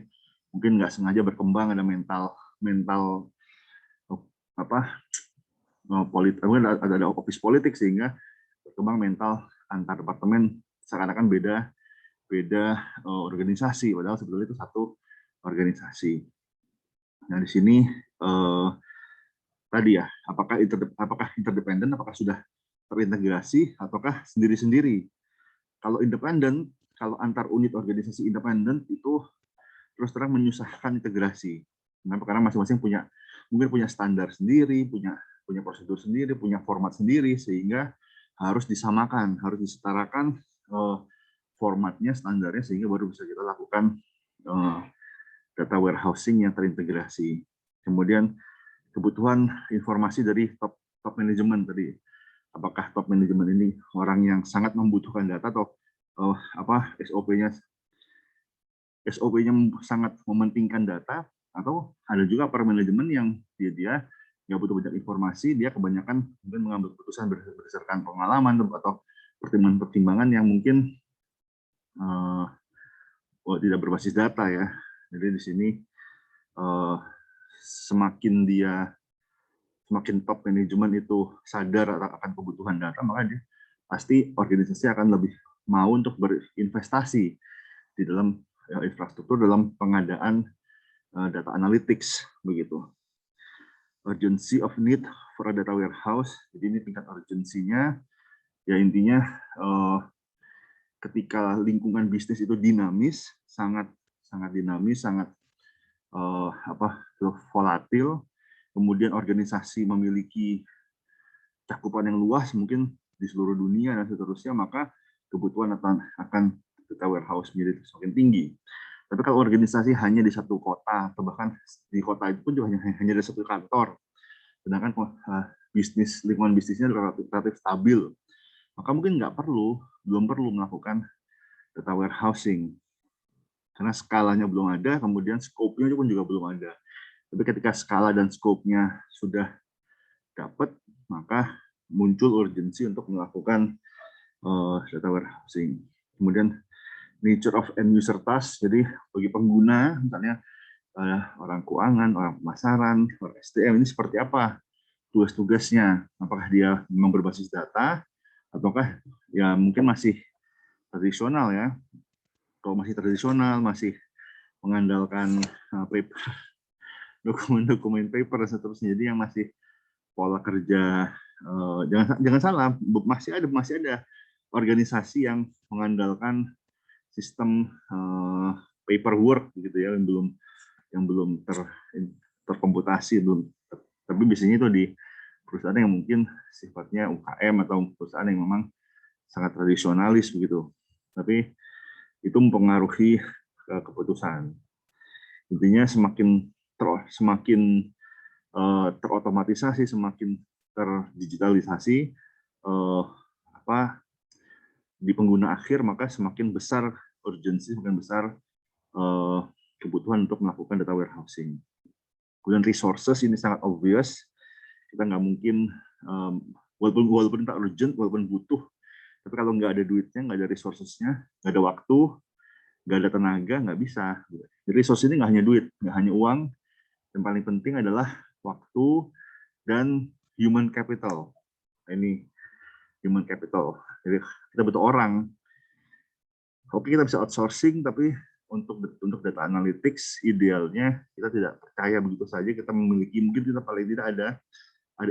mungkin nggak sengaja berkembang ada mental ada office politik sehingga berkembang mental antar departemen seakan-akan beda organisasi, padahal sebetulnya itu satu organisasi. Nah di sini tadi ya, apakah interdependen, apakah sudah terintegrasi ataukah sendiri-sendiri. Kalau independen, kalau antar unit organisasi independen itu terus terang menyusahkan integrasi. Kenapa? Karena masing-masing mungkin punya standar sendiri, punya prosedur sendiri, punya format sendiri, sehingga harus disamakan, harus disetarakan formatnya, standarnya, sehingga baru bisa kita lakukan data warehousing yang terintegrasi. Kemudian kebutuhan informasi dari top manajemen tadi. Apakah top manajemen ini orang yang sangat membutuhkan data atau SOP-nya sangat mementingkan data, atau ada juga para manajemen yang dia nggak butuh banyak informasi, dia kebanyakan mungkin mengambil keputusan berdasarkan pengalaman atau pertimbangan-pertimbangan yang mungkin tidak berbasis data ya. Jadi di sini semakin top manajemen itu sadar akan kebutuhan data, maka dia pasti organisasi akan lebih mau untuk berinvestasi di dalam infrastruktur dalam pengadaan data analytics begitu. Urgency of need for a data warehouse. Jadi ini tingkat urgensinya ya, intinya ketika lingkungan bisnis itu dinamis, sangat dinamis, sangat volatil, kemudian organisasi memiliki cakupan yang luas mungkin di seluruh dunia dan seterusnya, maka kebutuhan akan data warehouse menjadi semakin tinggi. Tapi kalau organisasi hanya di satu kota, atau bahkan di kota itu pun juga hanya ada satu kantor, sedangkan lingkungan bisnisnya relatif stabil, maka mungkin belum perlu melakukan data warehousing. Karena skalanya belum ada, kemudian scope-nya pun juga belum ada. Tapi ketika skala dan scope-nya sudah dapat, maka muncul urgensi untuk melakukan data warehousing. Kemudian nature of end user task, jadi bagi pengguna, misalnya orang keuangan, orang pemasaran, orang SDM, ini seperti apa tugas-tugasnya? Apakah dia memang berbasis data, ataukah ya mungkin masih tradisional ya? Kalau masih tradisional, masih mengandalkan paper, dokumen paper dan seterusnya, jadi yang masih pola kerja, jangan salah, masih ada organisasi yang mengandalkan sistem paperwork gitu ya, yang belum terkomputasi, tapi biasanya itu di perusahaan yang mungkin sifatnya UKM atau perusahaan yang memang sangat tradisionalis begitu. Tapi itu mempengaruhi keputusan. Intinya semakin terotomatisasi, semakin terdigitalisasi di pengguna akhir, maka semakin besar urgensi, semakin besar kebutuhan untuk melakukan data warehousing. Kemudian resources ini sangat obvious, kita nggak mungkin walaupun tak urgent, walaupun butuh, tapi kalau nggak ada duitnya, nggak ada resourcesnya, nggak ada waktu, nggak ada tenaga, nggak bisa. Jadi resource ini nggak hanya duit, nggak hanya uang, yang paling penting adalah waktu dan human capital. Ini human capital. Jadi kita butuh orang. Oke, kita bisa outsourcing, tapi untuk data analytics idealnya kita tidak percaya begitu saja kita memiliki, mungkin kita paling tidak ada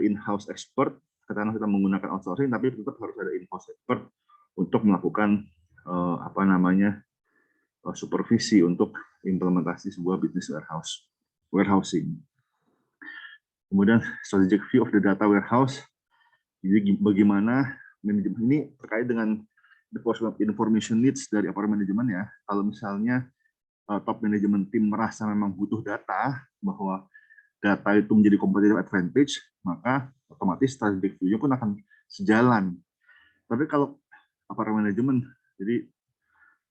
in-house expert, karena kita menggunakan outsourcing, tapi tetap harus ada in-house expert untuk melakukan supervisi untuk implementasi sebuah business warehousing. Kemudian strategic view of the data warehouse. Jadi bagaimana manajemen ini terkait dengan information needs dari upper management ya. Kalau misalnya top management tim merasa memang butuh data, bahwa data itu menjadi competitive advantage, maka otomatis strategic view-nya pun akan sejalan. Tapi kalau upper management, jadi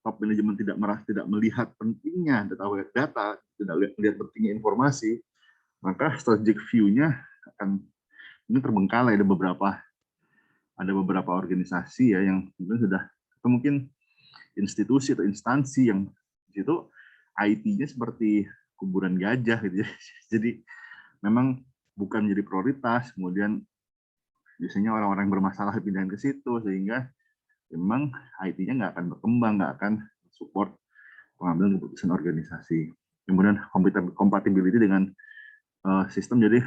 top management tidak melihat pentingnya data, tidak melihat pentingnya informasi, maka strategic view-nya akan ini terbengkalai. Ada beberapa organisasi ya yang mungkin sudah, atau mungkin institusi atau instansi yang di situ IT-nya seperti kuburan gajah gitu ya. Jadi memang bukan menjadi prioritas, kemudian biasanya orang-orang bermasalah pindahin ke situ, sehingga memang IT-nya nggak akan berkembang, nggak akan support pengambilan keputusan organisasi. Kemudian compatibility dengan sistem, jadi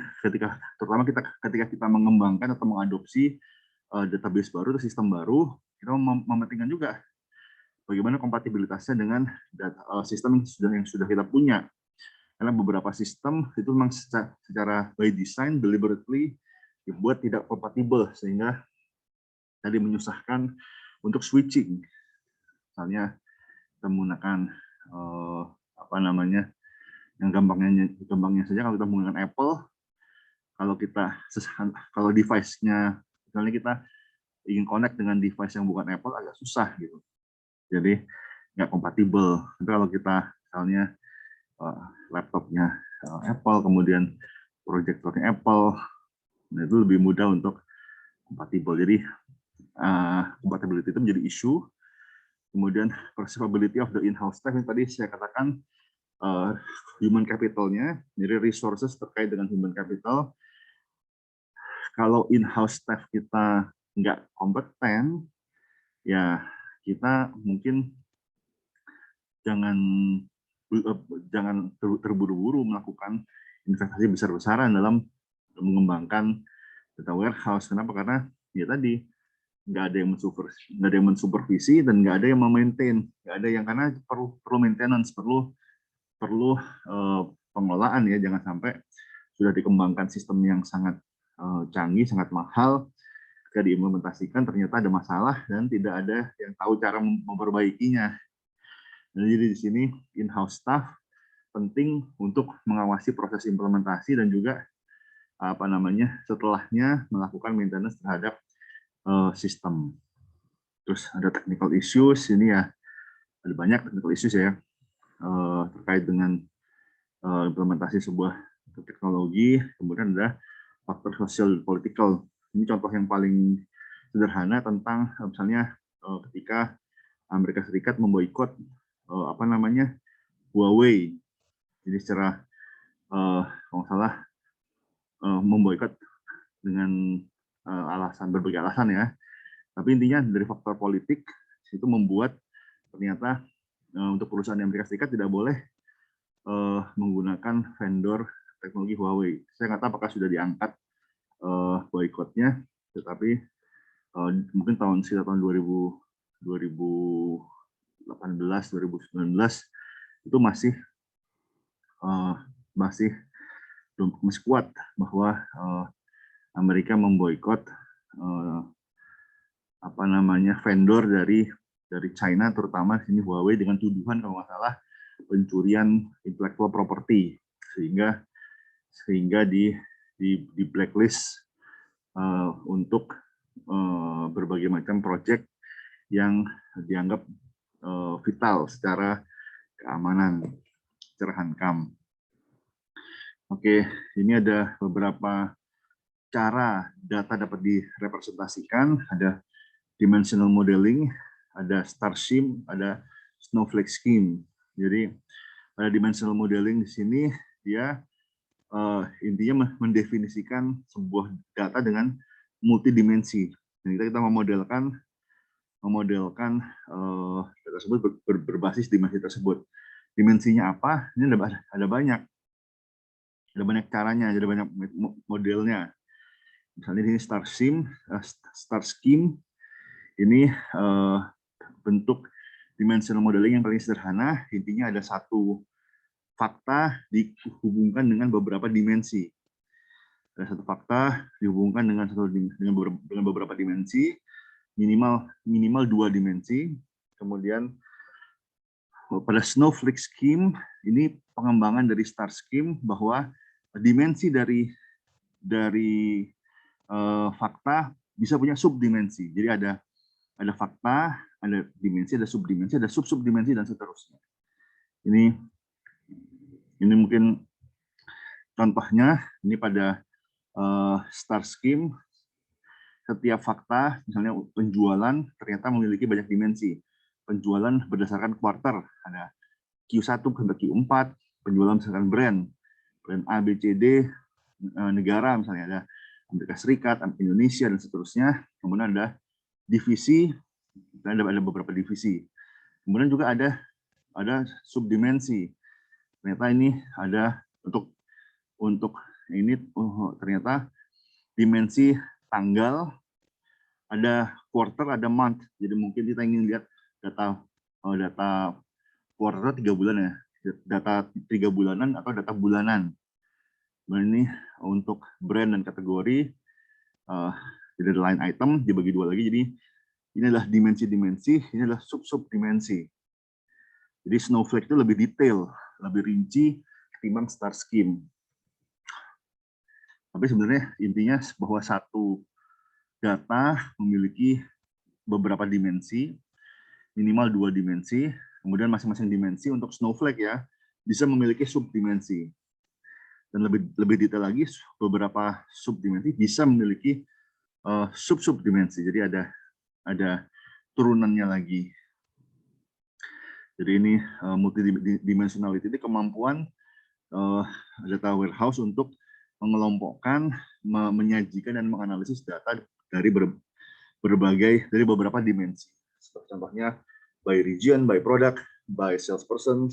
terutama ketika kita mengembangkan atau mengadopsi database baru atau sistem baru, kita mementingkan juga bagaimana kompatibilitasnya dengan sistem yang sudah kita punya. Karena beberapa sistem itu memang secara by design deliberately dibuat tidak kompatibel, sehingga tadi menyusahkan untuk switching. Misalnya kita menggunakan yang gampangnya saja, kalau kita menggunakan Apple, kalau device-nya misalnya kita ingin connect dengan device yang bukan Apple, agak susah gitu. Jadi nggak kompatibel. Tapi kalau kita misalnya laptopnya Apple, kemudian proyektornya Apple, nah itu lebih mudah untuk kompatibel. Jadi compatibility itu menjadi isu. Kemudian perceivability of the in-house staff, yang tadi saya katakan human capital-nya, jadi resources terkait dengan human capital. Kalau in-house staff kita nggak kompeten, ya kita mungkin jangan terburu-buru melakukan investasi besar-besaran dalam mengembangkan data warehouse. Kenapa? Karena ya tadi nggak ada yang mensupervisi dan nggak ada yang memaintain, nggak ada yang, karena perlu maintenance, perlu pengelolaan ya. Jangan sampai sudah dikembangkan sistem yang sangat canggih, sangat mahal, ketika diimplementasikan ternyata ada masalah dan tidak ada yang tahu cara memperbaikinya. Jadi di sini in-house staff penting untuk mengawasi proses implementasi dan juga setelahnya melakukan maintenance terhadap sistem. Terus ada technical issues, ini ya ada banyak technical issues ya terkait dengan implementasi sebuah teknologi. Kemudian ada faktor sosial political. Ini contoh yang paling sederhana tentang misalnya ketika Amerika Serikat memboikot Huawei. Jadi secara kalau salah memboikot dengan berbagai alasan ya. Tapi intinya dari faktor politik itu membuat ternyata untuk perusahaan di Amerika Serikat tidak boleh menggunakan vendor teknologi Huawei. Saya nggak tahu apakah sudah diangkat boikotnya, tetapi mungkin tahun 2018, 2019 itu masih kuat bahwa Amerika memboikot vendor dari China, terutama sini Huawei, dengan tuduhan kalau nggak salah pencurian intellectual property, sehingga di blacklist untuk berbagai macam proyek yang dianggap vital secara keamanan, secara hankam. Oke, ini ada beberapa cara data dapat direpresentasikan. Ada dimensional modeling, ada star scheme, ada snowflake scheme. Jadi pada dimensional modeling di sini dia intinya mendefinisikan sebuah data dengan multidimensi. Jadi kita memodelkan data tersebut berbasis dimensi tersebut. Dimensinya apa? Ini ada banyak caranya, ada banyak modelnya. Misalnya ini star scheme ini bentuk dimensional modeling yang paling sederhana. Intinya ada satu fakta dihubungkan dengan beberapa dimensi. Ada satu fakta dihubungkan dengan beberapa dimensi. minimal 2 dimensi. Kemudian pada Snowflake Scheme ini pengembangan dari Star Scheme bahwa dimensi dari fakta bisa punya subdimensi. Jadi ada fakta, ada dimensi, ada subdimensi, ada sub-subdimensi dan seterusnya. Ini mungkin contohnya ini pada Star Scheme. Setiap fakta, misalnya penjualan ternyata memiliki banyak dimensi. Penjualan berdasarkan kuarter, ada Q1 sampai Q4, penjualan berdasarkan brand A, B, C, D, negara misalnya ada Amerika Serikat, Indonesia dan seterusnya. Kemudian ada divisi, ada beberapa divisi. Kemudian juga ada subdimensi. Ternyata ini ada untuk ini ternyata dimensi tanggal, ada quarter, ada month. Jadi mungkin kita ingin lihat data quarter 3 bulan ya, data 3 bulanan atau data bulanan. Nah, ini untuk brand dan kategori, jadi line item dibagi 2 lagi. Jadi ini adalah dimensi-dimensi, ini adalah sub-subdimensi. Jadi Snowflake itu lebih detail, lebih rinci ketimbang Star Scheme. Tapi sebenarnya intinya bahwa satu data memiliki beberapa dimensi, minimal 2 dimensi, kemudian masing-masing dimensi untuk Snowflake ya bisa memiliki subdimensi. Dan lebih detail lagi, beberapa subdimensi bisa memiliki sub-subdimensi. Jadi ada turunannya lagi. Jadi ini multidimensionality ini kemampuan data warehouse untuk mengelompokkan, menyajikan dan menganalisis data dari beberapa dimensi. Contohnya by region, by product, by salesperson,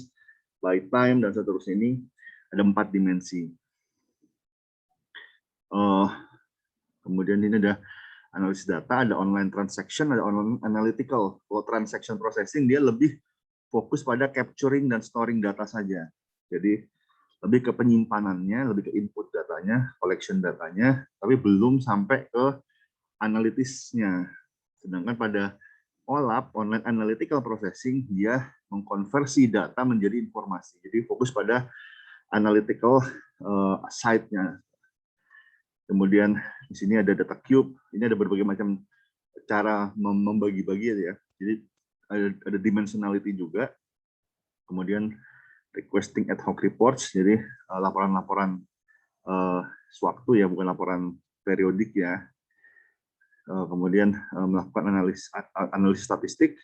by time dan seterusnya. Ini ada 4 dimensi. Kemudian ini ada analisis data, ada online transaction, ada online analytical. Kalau transaction processing dia lebih fokus pada capturing dan storing data saja. Jadi lebih ke penyimpanannya, lebih ke input datanya, collection datanya, tapi belum sampai ke analitisnya. Sedangkan pada OLAP, online analytical processing, dia mengkonversi data menjadi informasi. Jadi fokus pada analytical side-nya. Kemudian di sini ada data cube, ini ada berbagai macam cara membagi-bagi ya. Jadi ada dimensionality juga. Kemudian requesting ad hoc reports, jadi laporan-laporan sewaktu ya, bukan laporan periodik ya. Kemudian melakukan analisis statistik,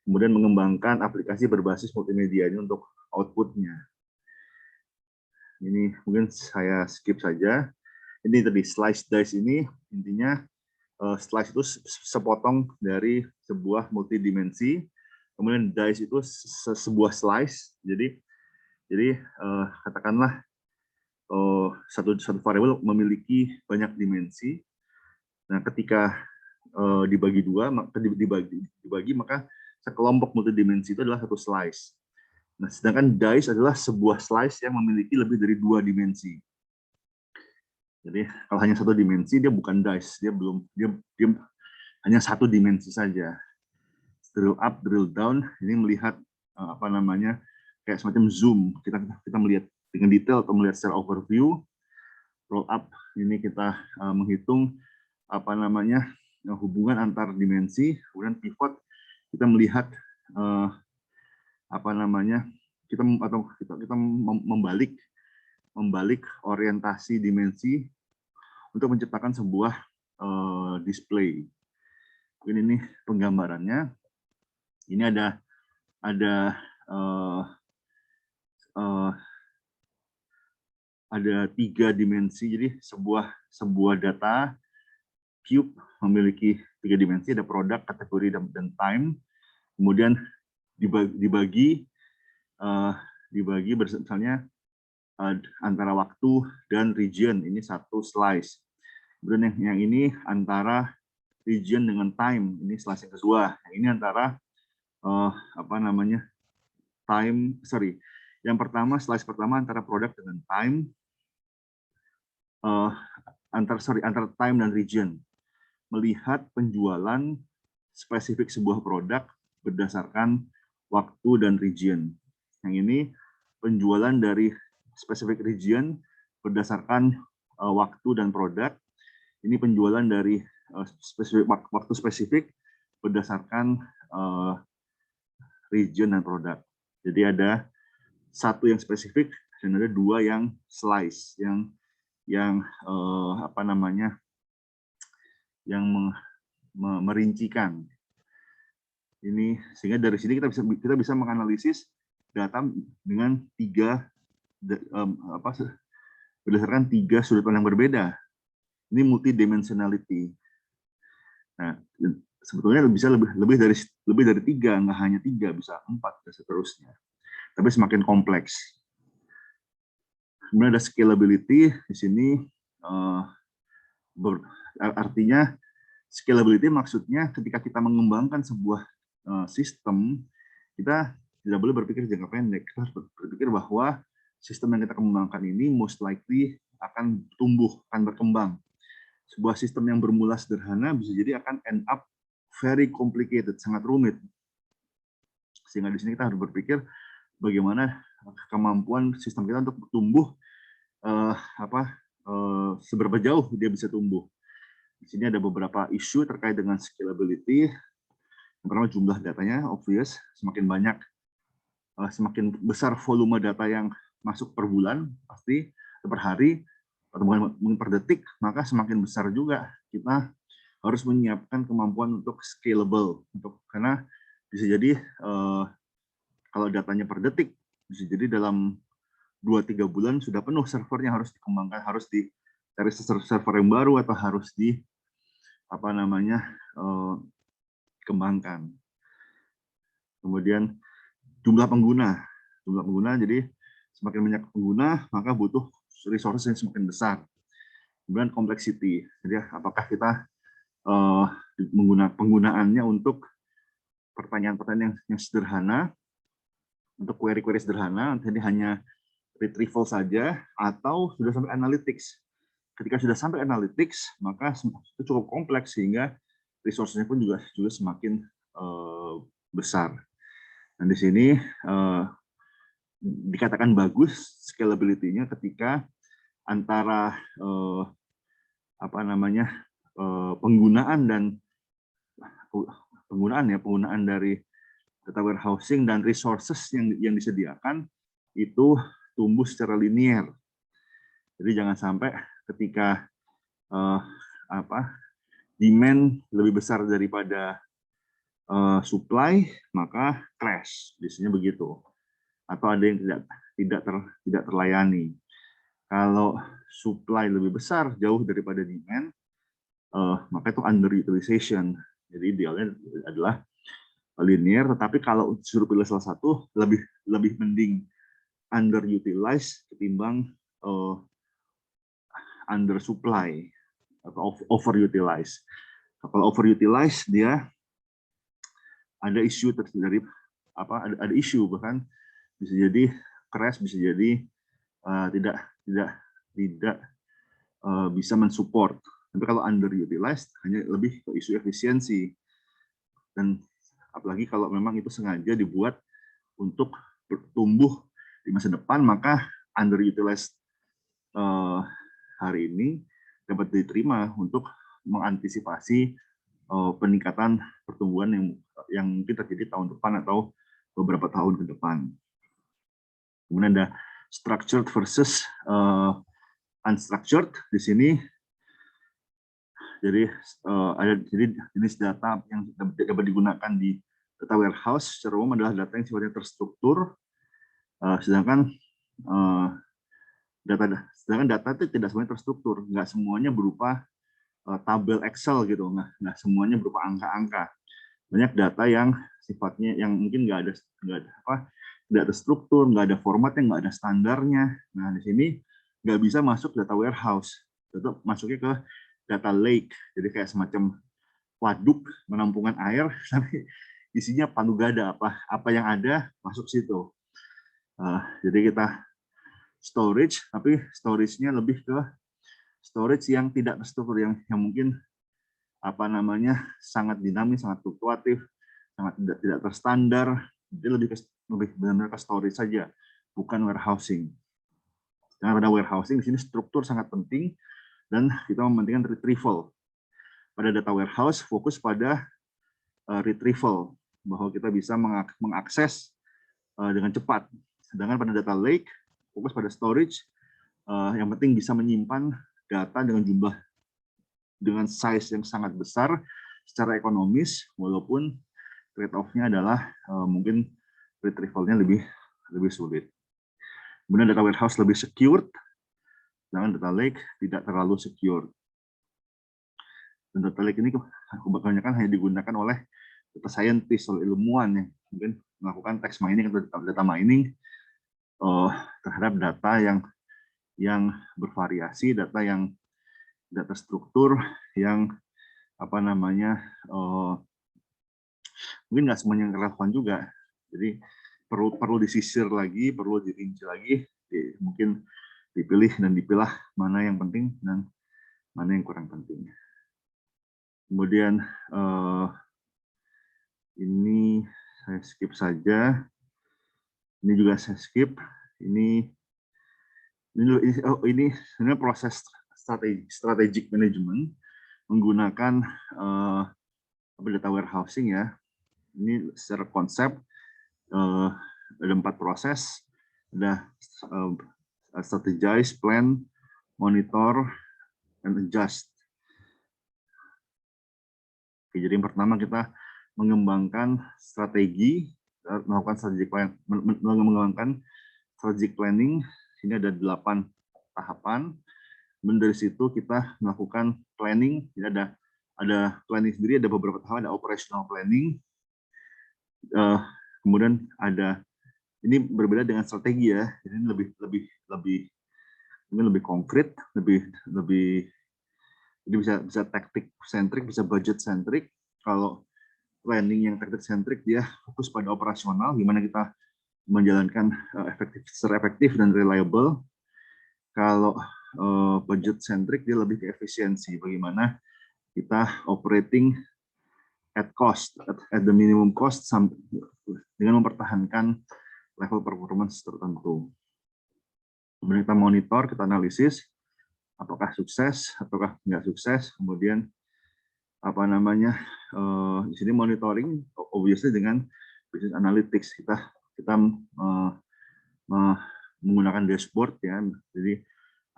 kemudian mengembangkan aplikasi berbasis multimedia ini untuk outputnya. Ini mungkin saya skip saja. Ini tadi slice dice ini intinya slice itu sepotong dari sebuah multidimensi, kemudian dice itu sebuah slice. Jadi katakanlah satu variabel memiliki banyak dimensi. Nah, ketika dibagi maka sekelompok multidimensi itu adalah satu slice. Nah, sedangkan dice adalah sebuah slice yang memiliki lebih dari 2 dimensi. Jadi kalau hanya 1 dimensi dia bukan dice, dia hanya 1 dimensi saja. Drill up, drill down, ini melihat kayak semacam zoom. Kita melihat dengan detail atau melihat secara overview. Roll up ini kita menghitung hubungan antar dimensi. Kemudian pivot kita melihat kita membalik orientasi dimensi untuk menciptakan sebuah display. Mungkin ini penggambarannya. Ini ada 3 dimensi. Jadi sebuah data cube memiliki 3 dimensi, ada produk, kategori, dan time. Kemudian dibagi misalnya antara waktu dan region, ini 1 slice. Kemudian yang ini antara region dengan time, ini slice yang kedua. Yang ini antara yang pertama, slice pertama antara produk dengan time, antara time dan region. Melihat penjualan spesifik sebuah produk berdasarkan waktu dan region. Yang ini penjualan dari spesifik region berdasarkan waktu dan produk. Ini penjualan dari waktu spesifik berdasarkan region dan produk. Jadi ada satu yang spesifik dan ada dua yang slice, yang apa namanya, yang merincikan. Ini sehingga dari sini kita bisa menganalisis data dengan berdasarkan tiga sudut pandang berbeda. Ini multidimensionality. Nah, sebetulnya bisa lebih dari tiga, nggak hanya tiga, bisa 4 dan seterusnya. Tapi semakin kompleks. Kemudian ada scalability di sini, artinya scalability maksudnya ketika kita mengembangkan sebuah sistem, kita tidak boleh berpikir jangka pendek. Kita harus berpikir bahwa sistem yang kita kembangkan ini most likely akan tumbuh, akan berkembang. Sebuah sistem yang bermula sederhana bisa jadi akan end up very complicated, sangat rumit. Sehingga di sini kita harus berpikir bagaimana kemampuan sistem kita untuk tumbuh, seberapa jauh dia bisa tumbuh. Di sini ada beberapa isu terkait dengan scalability. Yang pertama, jumlah datanya obvious, semakin banyak, semakin besar volume data yang masuk per bulan, pasti per hari, atau mungkin per detik, maka semakin besar juga kita harus menyiapkan kemampuan untuk scalable, karena bisa jadi kalau datanya per detik, bisa jadi dalam 2-3 bulan sudah penuh servernya, harus dikembangkan, harus dicari server yang baru atau harus kembangkan. Kemudian jumlah pengguna, jadi semakin banyak pengguna maka butuh resources yang semakin besar. Kemudian complexity, jadi apakah kita penggunaannya untuk pertanyaan-pertanyaan yang sederhana, untuk query-query sederhana, jadi hanya retrieval saja, atau sudah sampai analytics. Ketika sudah sampai analytics, maka itu cukup kompleks sehingga resource-nya pun juga semakin besar. Dan di sini dikatakan bagus scalability-nya ketika antara penggunaan dari data warehousing dan resources yang disediakan itu tumbuh secara linear. Jadi jangan sampai ketika demand lebih besar daripada supply, maka crash, biasanya begitu. Atau ada yang tidak terlayani. Kalau supply lebih besar jauh daripada demand, maka itu underutilization. Jadi idealnya adalah linear, tetapi kalau disuruh pilih salah satu, lebih mending underutilized ketimbang undersupply atau overutilized. Kalau overutilized dia ada isu dari ada isu, bahkan bisa jadi crash, bisa jadi tidak bisa mensupport. Tapi kalau underutilized hanya lebih ke isu efisiensi, dan apalagi kalau memang itu sengaja dibuat untuk bertumbuh di masa depan, maka underutilized hari ini dapat diterima untuk mengantisipasi peningkatan pertumbuhan yang mungkin terjadi tahun depan atau beberapa tahun ke depan. Kemudian ada structured versus unstructured di sini. Jadi ada jenis data yang dapat digunakan di data warehouse secara umum adalah data yang sifatnya terstruktur, sedangkan data itu tidak semuanya terstruktur, nggak semuanya berupa tabel Excel gitu, nggak semuanya berupa angka-angka. Banyak data yang sifatnya yang mungkin nggak ada struktur, nggak ada formatnya, nggak ada standarnya. Nah di sini nggak bisa masuk data warehouse, tetap masuknya ke data lake, jadi kayak semacam waduk penampungan air, tapi isinya palu gada, apa yang ada masuk situ. Jadi kita storage, tapi storage-nya lebih ke storage yang tidak terstruktur, yang mungkin sangat dinamis, sangat fluktuatif, sangat tidak terstandar. Jadi lebih benar-benar ke storage saja, bukan warehousing. Karena pada warehousing di sini struktur sangat penting dan kita mementingkan retrieval. Pada data warehouse fokus pada retrieval, bahwa kita bisa mengakses dengan cepat. Sedangkan pada data lake fokus pada storage, yang penting bisa menyimpan data dengan size yang sangat besar secara ekonomis, walaupun trade-off-nya adalah mungkin retrieval-nya lebih sulit. Kemudian data warehouse lebih secured, sedangkan data lake tidak terlalu secure. Dan data lake ini kebanyakan hanya digunakan oleh data scientist, oleh ilmuwan yang mungkin melakukan text mining atau data mining terhadap data yang bervariasi, data struktur yang mungkin nggak semuanya relevan juga. Jadi perlu disisir lagi, perlu dirinci lagi, mungkin dipilih dan dipilah mana yang penting dan mana yang kurang penting. Kemudian ini saya skip saja. Ini juga saya skip. Ini sebenarnya proses strategic management menggunakan data warehousing ya. Ini secara konsep ada 4 proses. Ada strategize, plan, monitor, and adjust. Oke, jadi yang pertama kita mengembangkan strategi, melakukan mengembangkan strategic planning. Sini ada 8 tahapan. Dan dari situ kita melakukan planning. Jadi ada planning sendiri, ada beberapa tahapan, ada operational planning. Kemudian ini berbeda dengan strategi ya. Ini lebih konkret, jadi bisa tactic centric, bisa budget centric. Kalau planning yang tactic centric dia fokus pada operasional, gimana kita menjalankan secara efektif dan reliable. Kalau budget centric dia lebih ke efisiensi, bagaimana kita operating at the minimum cost dengan mempertahankan level performance tertentu. Kemudian kita monitor, kita analisis apakah sukses ataukah nggak sukses. Kemudian di sini monitoring obviously dengan business analytics, kita menggunakan dashboard ya. Jadi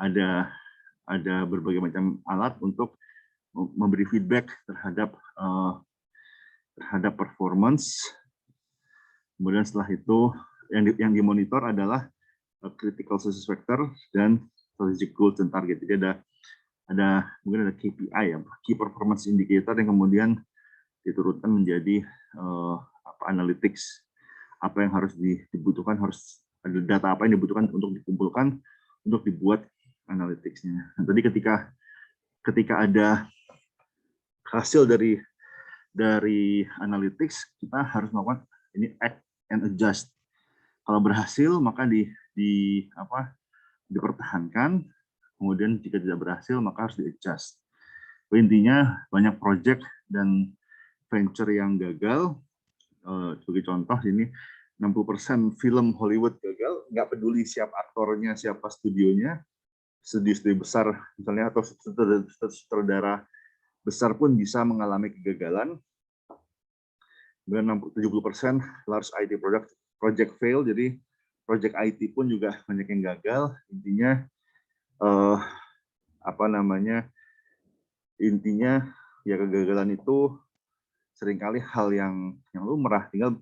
ada berbagai macam alat untuk memberi feedback terhadap performance. Kemudian setelah itu yang dimonitor adalah critical success factor dan strategic goals dan target. Jadi mungkin ada KPI ya, key performance indicator, yang kemudian diturunkan menjadi analytics. Apa yang harus dibutuhkan, harus ada data apa yang dibutuhkan untuk dikumpulkan untuk dibuat analytics-nya. Nah, tadi ketika ada hasil dari analytics, kita harus melakukan ini act and adjust. Kalau berhasil maka dipertahankan, kemudian jika tidak berhasil maka harus di-adjust. Intinya banyak project dan venture yang gagal. Sebagai contoh ini 60% film Hollywood gagal, nggak peduli siapa aktornya, siapa studionya, studio besar misalnya atau sutradara besar pun bisa mengalami kegagalan. Dengan 70% large IT project fail, jadi project IT pun juga banyak yang gagal. Intinya intinya ya kegagalan itu seringkali hal yang lumrah, tinggal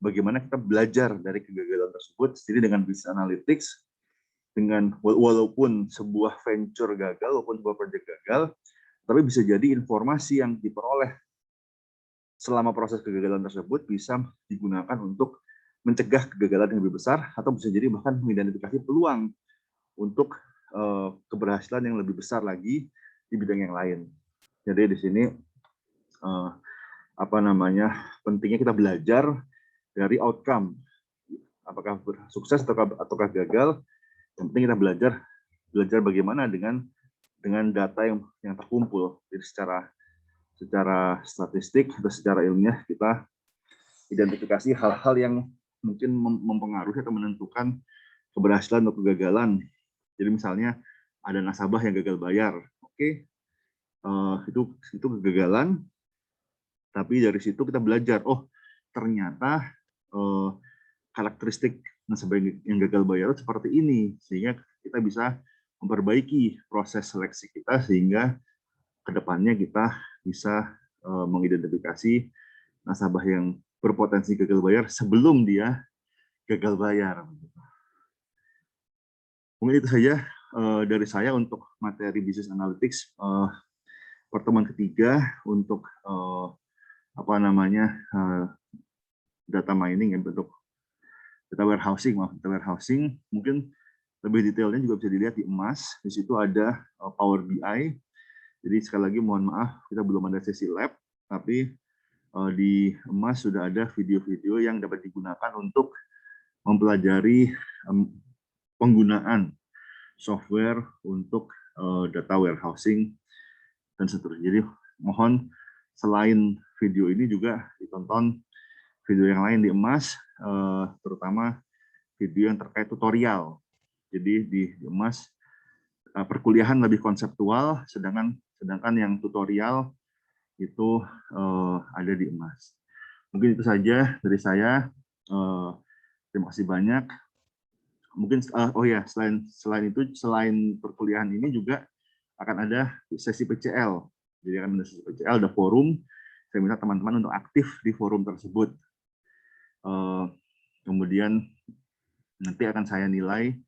bagaimana kita belajar dari kegagalan tersebut. Jadi dengan business analytics, walaupun sebuah venture gagal, walaupun sebuah project gagal, tapi bisa jadi informasi yang diperoleh selama proses kegagalan tersebut bisa digunakan untuk mencegah kegagalan yang lebih besar, atau bisa jadi bahkan mengidentifikasi peluang untuk keberhasilan yang lebih besar lagi di bidang yang lain. Jadi di sini pentingnya kita belajar dari outcome, apakah sukses ataukah gagal. Yang penting kita belajar bagaimana dengan data yang terkumpul. Jadi secara statistik atau secara ilmiah kita identifikasi hal-hal yang mungkin mempengaruhi atau menentukan keberhasilan atau kegagalan. Jadi misalnya ada nasabah yang gagal bayar, oke, itu kegagalan. Tapi dari situ kita belajar, oh ternyata karakteristik nasabah yang gagal bayar seperti ini, sehingga kita bisa memperbaiki proses seleksi kita sehingga kedepannya kita bisa mengidentifikasi nasabah yang berpotensi gagal bayar sebelum dia gagal bayar. Mungkin itu saja dari saya untuk materi Business Analytics pertemuan ketiga untuk data mining ya, untuk data warehousing. Mungkin lebih detailnya juga bisa dilihat di emas. Di situ ada Power BI. Jadi sekali lagi mohon maaf kita belum ada sesi lab, tapi di emas sudah ada video-video yang dapat digunakan untuk mempelajari penggunaan software untuk data warehousing dan seterusnya. Jadi mohon selain video ini juga ditonton video yang lain di emas, terutama video yang terkait tutorial. Jadi di emas perkuliahan lebih konseptual, sedangkan yang tutorial itu ada di emas. Mungkin itu saja dari saya. Terima kasih banyak. Mungkin selain itu, selain perkuliahan ini juga akan ada sesi PCL. Jadi akan ada sesi PCL, ada forum. Saya minta teman-teman untuk aktif di forum tersebut. Kemudian nanti akan saya nilai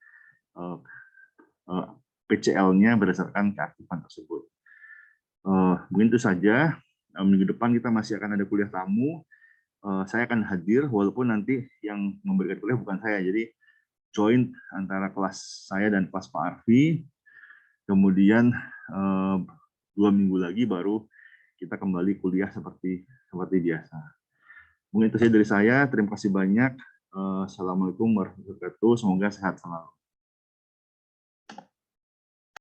PCL-nya berdasarkan keaktifan tersebut. Mungkin itu saja. Minggu depan kita masih akan ada kuliah tamu. Saya akan hadir, walaupun nanti yang memberikan kuliah bukan saya. Jadi join antara kelas saya dan kelas Pak Arfi. Kemudian 2 minggu lagi baru kita kembali kuliah seperti biasa. Mungkin itu saja dari saya. Terima kasih banyak. Assalamualaikum warahmatullahi wabarakatuh. Semoga sehat selalu.